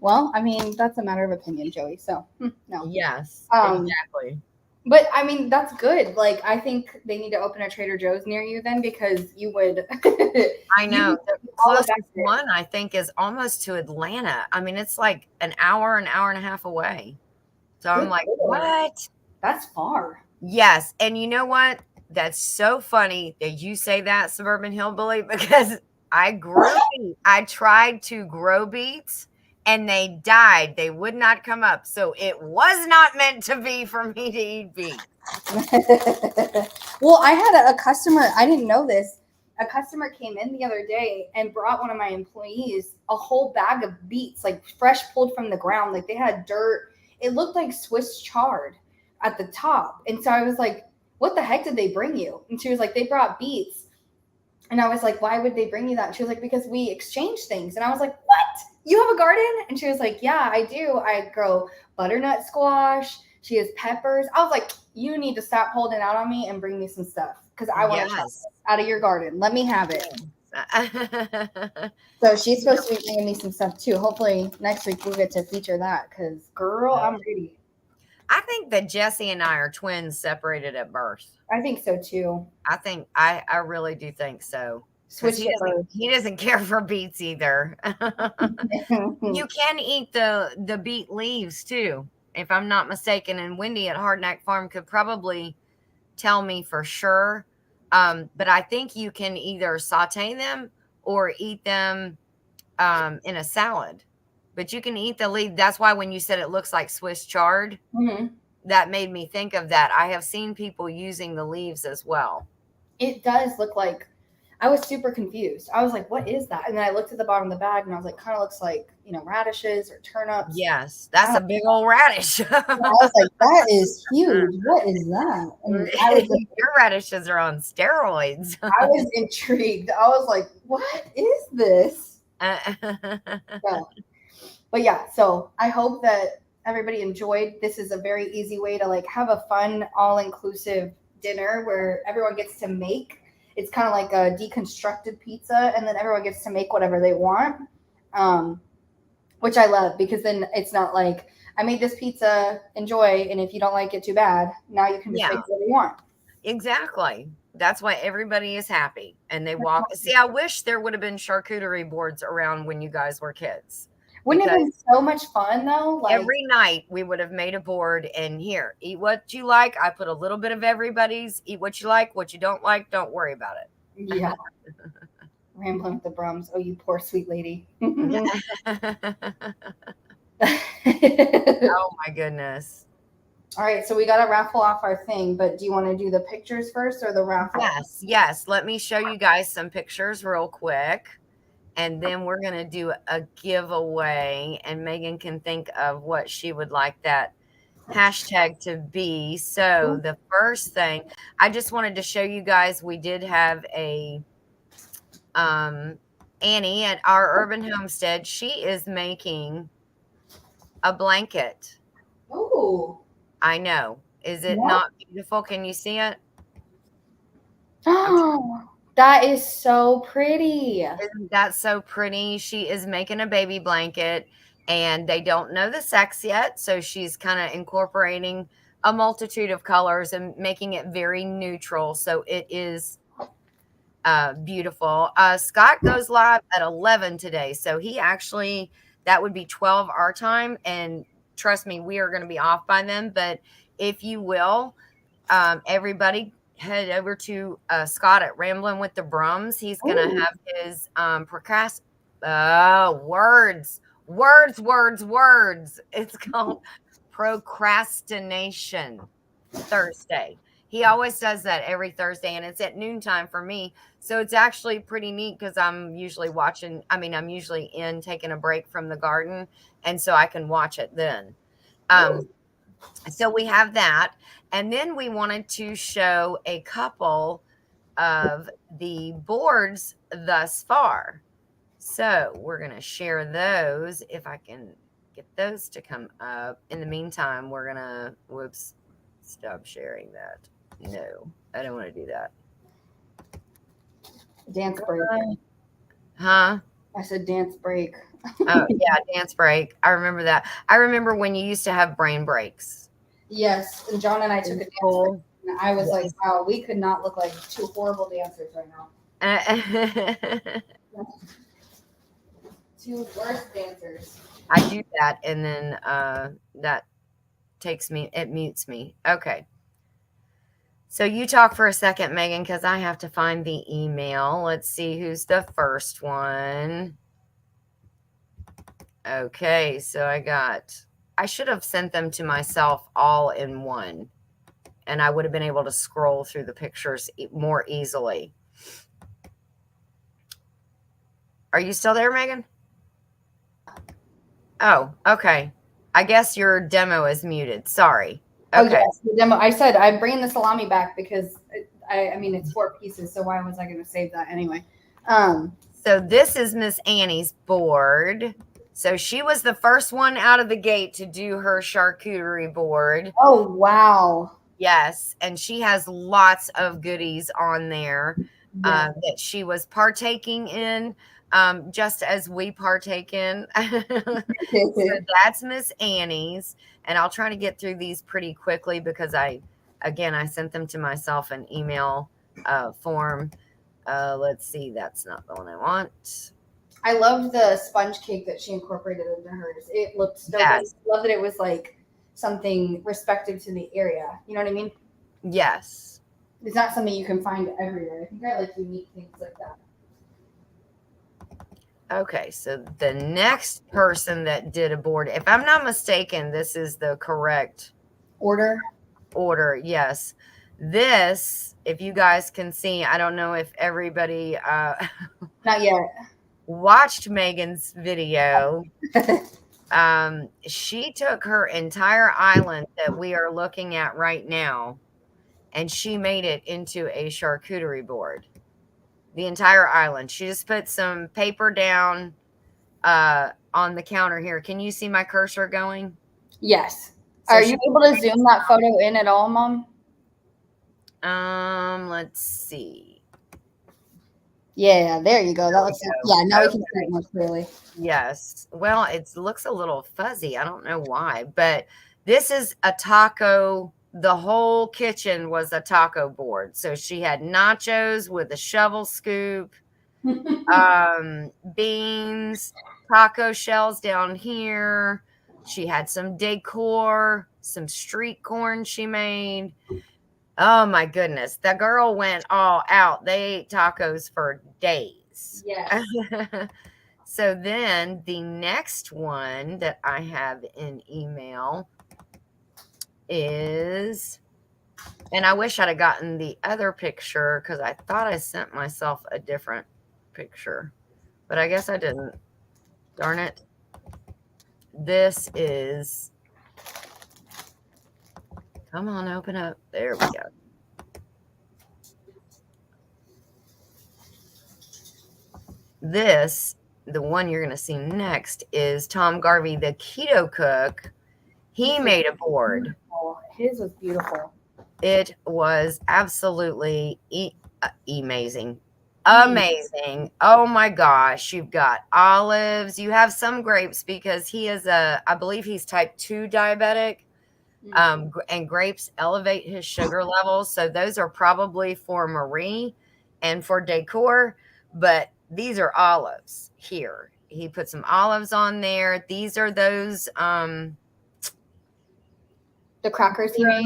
Well, I mean, that's a matter of opinion, Joey. So, no. Yes, Um, exactly. but I mean, that's good. Like, I think they need to open a Trader Joe's near you then because you would, I you know. would The be all about closest it. one, I think, is almost to Atlanta. I mean, it's like an hour and a half away. So I'm Good like, Lord. "What?" That's far. Yes, and you know what? That's so funny that you say that, Suburban Hillbilly, because I grew beets. I tried to grow beets, and they died. They would not come up. So it was not meant to be for me to eat beets. Well, I had a customer, I didn't know this. A customer came in the other day and brought one of my employees a whole bag of beets, like fresh pulled from the ground. Like they had dirt. It looked like Swiss chard at the top. And so I was like, what the heck did they bring you? And she was like, they brought beets. And I was like, why would they bring you that? And she was like, because we exchange things. And I was like, what? You have a garden? And she was like, yeah, I do. I grow butternut squash. She has peppers. I was like, you need to stop holding out on me and bring me some stuff because I want to try Yes. this out of your garden. Let me have it. Yes. So she's supposed to be bringing me some stuff too. Hopefully next week we'll get to feature that because, girl, I'm ready. I think that Jesse and I are twins separated at birth. I think so too. I really do think so. Because Switch the bird. he doesn't care for beets either. You can eat the beet leaves too, if I'm not mistaken. And Wendy at Hardneck Farm could probably tell me for sure. But I think you can either saute them or eat them in a salad. But you can eat the leaf. That's why when you said it looks like Swiss chard, Mhm. that made me think of that. I have seen people using the leaves as well. It does look like I was super confused. I was like, what is that? And then I looked at the bottom of the bag and I was like, kind of looks like, radishes or turnips. Yes, I that's a don't big old radish. know. I was like, that is huge. What is that? And Your radishes are on steroids. I was intrigued. I was like, what is this? So, but yeah, so I hope that everybody enjoyed. This is a very easy way to like have a fun, all-inclusive dinner where everyone gets to make. It's kind of like a deconstructed pizza, and then everyone gets to make whatever they want, um, which I love because then it's not like I made this pizza, enjoy, and if you don't like it, too bad. Now you can just Yeah, make whatever you want. exactly. That's why everybody is happy and they walk. See, I wish there would have been charcuterie boards around when you guys were kids Wouldn't it have because been so much fun though? Like, every night we would have made a board and here, eat what you like. I put a little bit of everybody's, eat what you like, what you don't like, don't worry about it. yeah, rambling with the Brums. Oh, you poor sweet lady. Oh my goodness. All right, so we got to raffle off our thing, but do you want to do the pictures first or the raffle? Yes. Let me show you guys some pictures real quick. And then we're going to do a giveaway. And Megan can think of what she would like that hashtag to be. So the first thing, I just wanted to show you guys, we did have a Annie at our urban homestead. She is making a blanket. Oh, I know. Is it yeah. not beautiful? Can you see it? Oh, that is so pretty. Isn't that so pretty? She is making a baby blanket and they don't know the sex yet. So she's kind of incorporating a multitude of colors and making it very neutral. So it is beautiful. Scott goes live at 11 today. So he actually, that would be 12 our time. And trust me, we are going to be off by then. But if you will, everybody head over to Scott at Ramblin' with the Brums. He's going to have his words. It's called Procrastination Thursday. He always does that every Thursday, and it's at noontime for me. So it's actually pretty neat because I'm usually in taking a break from the garden, and so I can watch it then. So we have that. And then we wanted to show a couple of the boards thus far. So we're going to share those if I can get those to come up. In the meantime, we're going to, stop sharing that. No, I don't want to do that. Dance break. Huh? I said dance break. Oh, yeah, dance break. I remember that. I remember when you used to have brain breaks. Yes, and John and I took a dance break. And I was like, wow, we could not look like two horrible dancers right now. Two worst dancers. I do that, and then that it mutes me. Okay. So you talk for a second, Megan, because I have to find the email. Let's see who's the first one. Okay, so I should have sent them to myself all in one, and I would have been able to scroll through the pictures more easily. Are you still there, Megan? Oh, okay. I guess your demo is muted. Sorry. Okay. Oh, yes, the demo. I said I'm bringing the salami back because it's 4 pieces. So why was I going to save that anyway? So this is Miss Annie's board. So she was the first one out of the gate to do her charcuterie board. Oh, wow. Yes. And she has lots of goodies on there that she was partaking in, just as we partake in. So that's Miss Annie's. And I'll try to get through these pretty quickly because I sent them to myself in email form. Let's see. That's not the one I want. I loved the sponge cake that she incorporated into hers. It looked so good. I love that it was like something respective to the area. You know what I mean? Yes. It's not something you can find everywhere. I think I like unique things like that. Okay, so the next person that did a board, if I'm not mistaken, this is the correct order. Yes. This, if you guys can see, I don't know if everybody not yet watched Megan's video. She took her entire island that we are looking at right now, and she made it into a charcuterie board. The entire island. She just put some paper down on the counter here. Can you see my cursor going? Yes. So are you able to zoom that photo in at all, Mom? Let's see. Yeah, there you go. That looks now we can see it more clearly. Yes. Well, it looks a little fuzzy. I don't know why, but this is a taco. The whole kitchen was a taco board. So she had nachos with a shovel scoop, beans, taco shells down here. She had some decor, some street corn she made. Oh my goodness. The girl went all out. They ate tacos for days. Yeah. So then the next one that I have in email is, and I wish I'd have gotten the other picture because I thought I sent myself a different picture, but I guess I didn't. Darn it. This is, come on, open up. There we go. This, the one you're going to see next, is Tom Garvey, the keto cook. He made a board. His was beautiful. It was absolutely amazing. Amazing. Oh my gosh. You've got olives. You have some grapes because I believe he's type 2 diabetic. And grapes elevate his sugar levels. So those are probably for Marie and for decor. But these are olives here. He put some olives on there. These are those The crackers he made.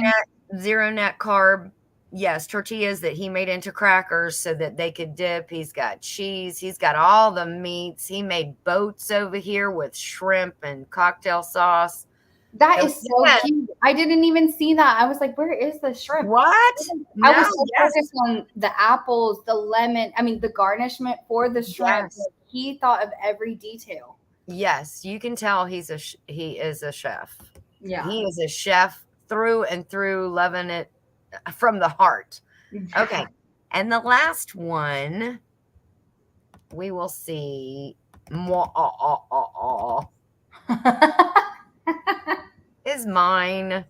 Zero net carb. Yes, tortillas that he made into crackers so that they could dip. He's got cheese. He's got all the meats. He made boats over here with shrimp and cocktail sauce. That So is so cute. I didn't even see that. I was like, where is the shrimp? What? I was so focused on the apples, the lemon. I mean, the garnishment for the shrimp. Yes. He thought of every detail. Yes, you can tell he is a chef. Yeah. He is a chef through and through, loving it from the heart. Okay. And the last one, we will see is mine.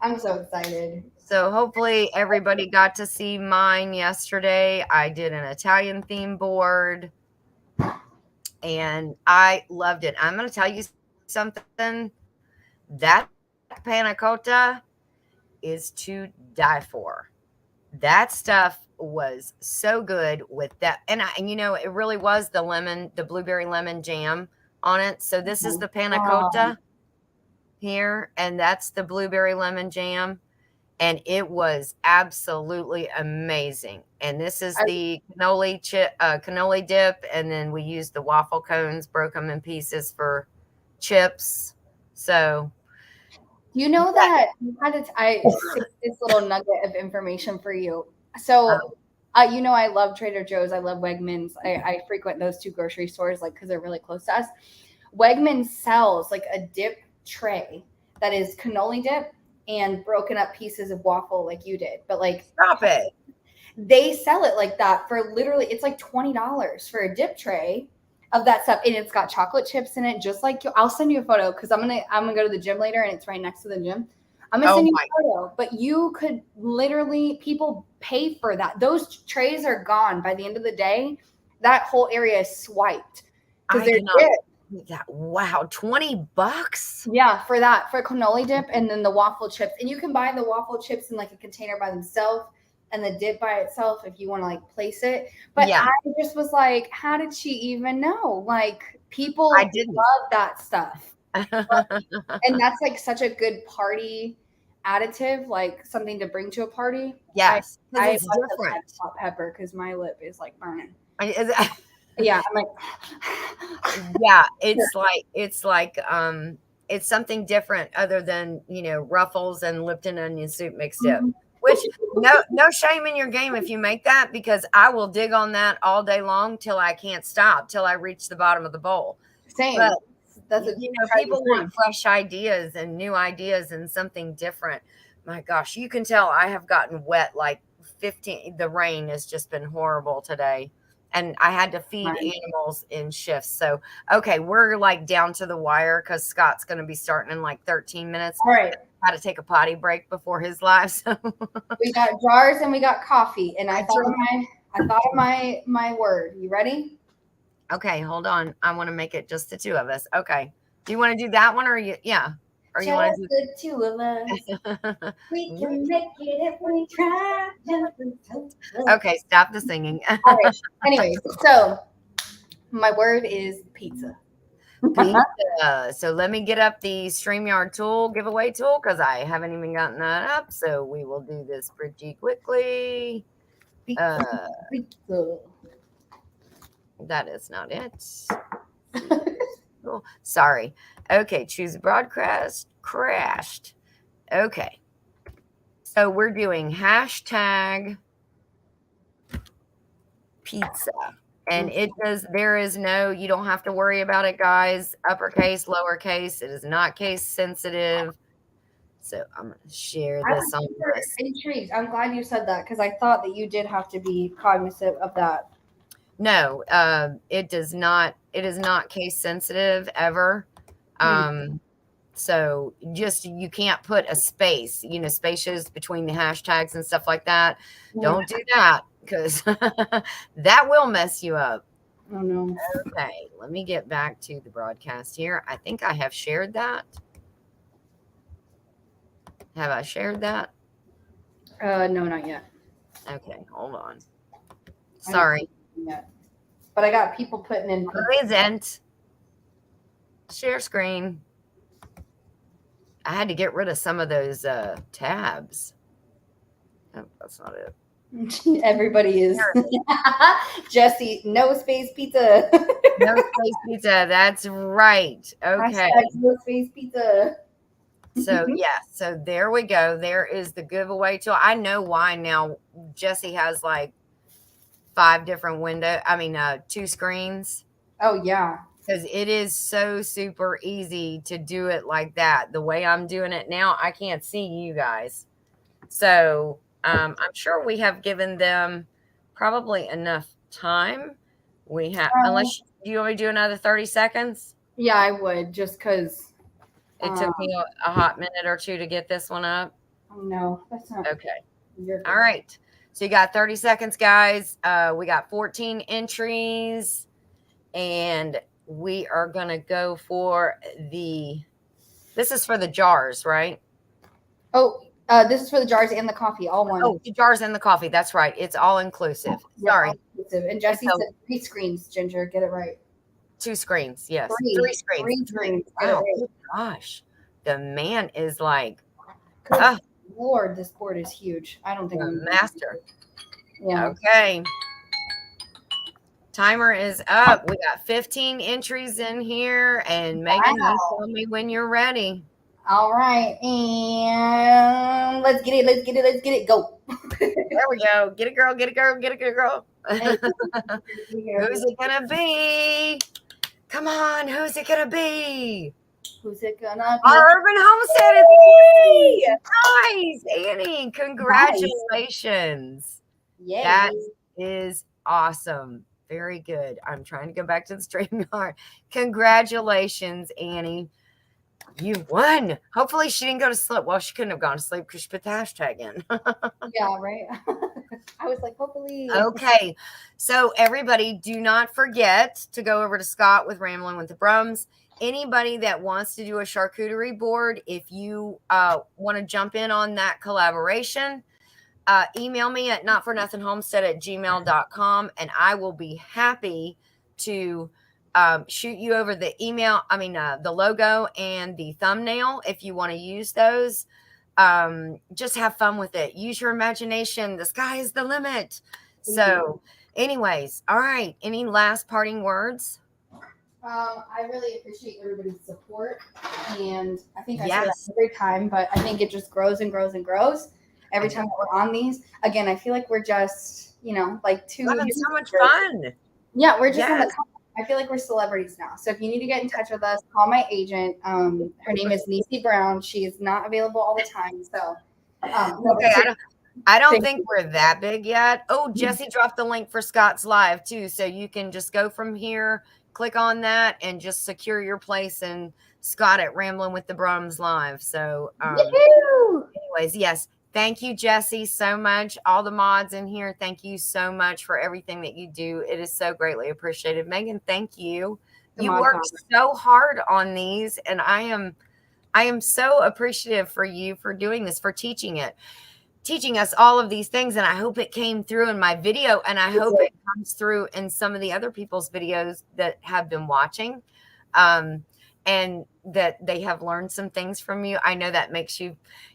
I'm so excited. So hopefully everybody got to see mine yesterday. I did an Italian theme board and I loved it. I'm going to tell you something. That panna cotta is to die for. That stuff was so good with that. And it really was the blueberry lemon jam on it. So this is the panna cotta here, and that's the blueberry lemon jam. And it was absolutely amazing. And this is the cannoli dip. And then we used the waffle cones, broke them in pieces for chips. So you know that I this little nugget of information for you. So, I love Trader Joe's. I love Wegmans. I frequent those two grocery stores, because they're really close to us. Wegmans sells like a dip tray that is cannoli dip and broken up pieces of waffle like you did. But stop it. They sell it like that for literally, it's like $20 for a dip tray of that stuff, and it's got chocolate chips in it, just like you. I'll send you a photo because I'm gonna go to the gym later, and it's right next to the gym. I'm gonna send you a photo, but you could literally, people pay for that. Those trays are gone by the end of the day. That whole area is swiped because they're dip. Wow, $20? Yeah, for cannoli dip, and then the waffle chips, and you can buy the waffle chips in like a container by themselves, and the dip by itself if you want to place it. But I just was like, how did she even know? People love that stuff. And that's such a good party additive, something to bring to a party. Yes. I different. Hot pepper because my lip is burning. Yeah, I'm yeah, it's it's something different other than Ruffles and Lipton onion soup mixed dip. Which no shame in your game if you make that, because I will dig on that all day long till I can't stop, till I reach the bottom of the bowl. Same. But people want fresh ideas and new ideas and something different. My gosh, you can tell I have gotten wet 15. The rain has just been horrible today. And I had to feed animals in shifts. So, okay, we're down to the wire because Scott's going to be starting in 13 minutes. All right. Had to take a potty break before his live. So we got jars and we got coffee. And I thought of my word. You ready? Okay, hold on. I want to make it just the two of us. Okay. Do you want to do that one or you? Yeah. Or you want to do the two of us? We can make it if we try. Okay, stop the singing. All right. Anyways, so my word is pizza. Pizza. So let me get up the StreamYard giveaway tool because I haven't even gotten that up. So we will do this pretty quickly. Pizza. That is not it. Oh, sorry. Okay, choose broadcast. Crashed. Okay. So we're doing hashtag pizza. And you don't have to worry about it, guys. Uppercase, lowercase. It is not case sensitive. So I'm going to share this on this. Intrigued. I'm glad you said that because I thought that you did have to be cognizant of that. No, it does not. It is not case sensitive ever. So you can't put a space, spaces between the hashtags and stuff like that. Don't do that. because that will mess you up. Oh no. Okay, let me get back to the broadcast here. I think I have shared that. Have I shared that? No, not yet. Okay, hold on. I don't Sorry. see it yet. But I got people putting in. Present. Share screen. I had to get rid of some of those tabs. Oh, that's not it. Everybody is. Jesse, no space pizza. No space pizza. That's right. Okay. Hashtag no space pizza. So yeah, so there we go. There is the giveaway tool. I know why now. Jesse has like 5 different two screens. Oh yeah. Because it is so super easy to do it like that. The way I'm doing it now, I can't see you guys. So I'm sure we have given them probably enough time. We have, unless you want me to do another 30 seconds. Yeah, I would, just because It took me a hot minute or two to get this one up. Oh no, that's not okay. All right. So you got 30 seconds, guys. We got 14 entries, and we are going to go for this is for the jars, right? Oh, this is for the jars and the coffee, all one. Oh, the jars and the coffee. That's right. It's all inclusive. Yeah, Sorry. all inclusive. And Jesse said 3 screens, Ginger. Get it right. 2 screens. Yes. 3 screens. 3 screens. Oh, gosh. The man is like, Good Lord, this board is huge. I don't think I'm master. Yeah. Okay. Timer is up. We got 15 entries in here, and Megan, you tell me when you're ready. All right, and let's get it. Go. There we go. Get it, girl. Get it, girl. Get it, girl. Who's it gonna be? Come on, who's it gonna be? Who's it gonna be? Our Urban Homestead is nice, Annie. Congratulations. Nice. That is awesome. Very good. I'm trying to go back to the StreamYard. Congratulations, Annie. You won. Hopefully she didn't go to sleep. Well, she couldn't have gone to sleep because she put the hashtag in. Yeah, right. I was like, hopefully. Okay. So everybody, do not forget to go over to Scott with Rambling with the Brums. Anybody that wants to do a charcuterie board, if you want to jump in on that collaboration, email me at notfornothинghomestead@gmail.com, and I will be happy to shoot you over the email. The logo and the thumbnail if you want to use those. Just have fun with it. Use your imagination. The sky is the limit. So, anyways, all right. Any last parting words? I really appreciate everybody's support, and I think I say that every time, but I think it just grows and grows and grows every time that we're on these. Again, I feel like we're just, like having so much fun. Yeah, we're just on the top. I feel like we're celebrities now. So if you need to get in touch with us, call my agent. Her name is Niecy Brown. She is not available all the time. So okay, I don't think we're that big yet. Oh, Jesse dropped the link for Scott's live too. So you can just go from here, click on that, and just secure your place in Scott at Rambling with the Brums live. So anyways, yes. Thank you, Jesse, so much. All the mods in here, thank you so much for everything that you do. It is so greatly appreciated. Megan, thank you. You worked so hard on these, and I am so appreciative for you for doing this, for teaching us all of these things. And I hope it came through in my video, and I hope it comes through in some of the other people's videos that have been watching. And that they have learned some things from you. I know that makes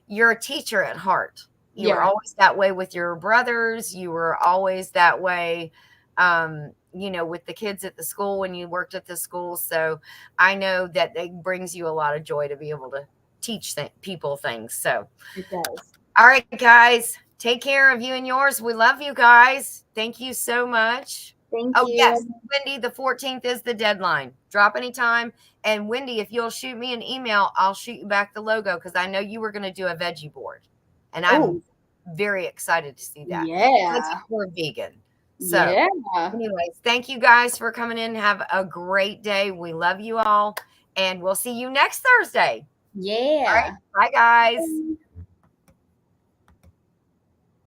you're a teacher at heart. You were always that way with your brothers. You were always that way, with the kids at the school when you worked at the school. So I know that it brings you a lot of joy to be able to teach people things. So it does. All right, guys, take care of you and yours. We love you guys. Thank you so much. Thank you. Yes, Wendy, the 14th is the deadline. Drop anytime. And Wendy, if you'll shoot me an email, I'll shoot you back the logo because I know you were going to do a veggie board. And I'm very excited to see that. Yeah. We're vegan. So anyways, thank you guys for coming in. Have a great day. We love you all. And we'll see you next Thursday. Yeah. All right. Bye, guys.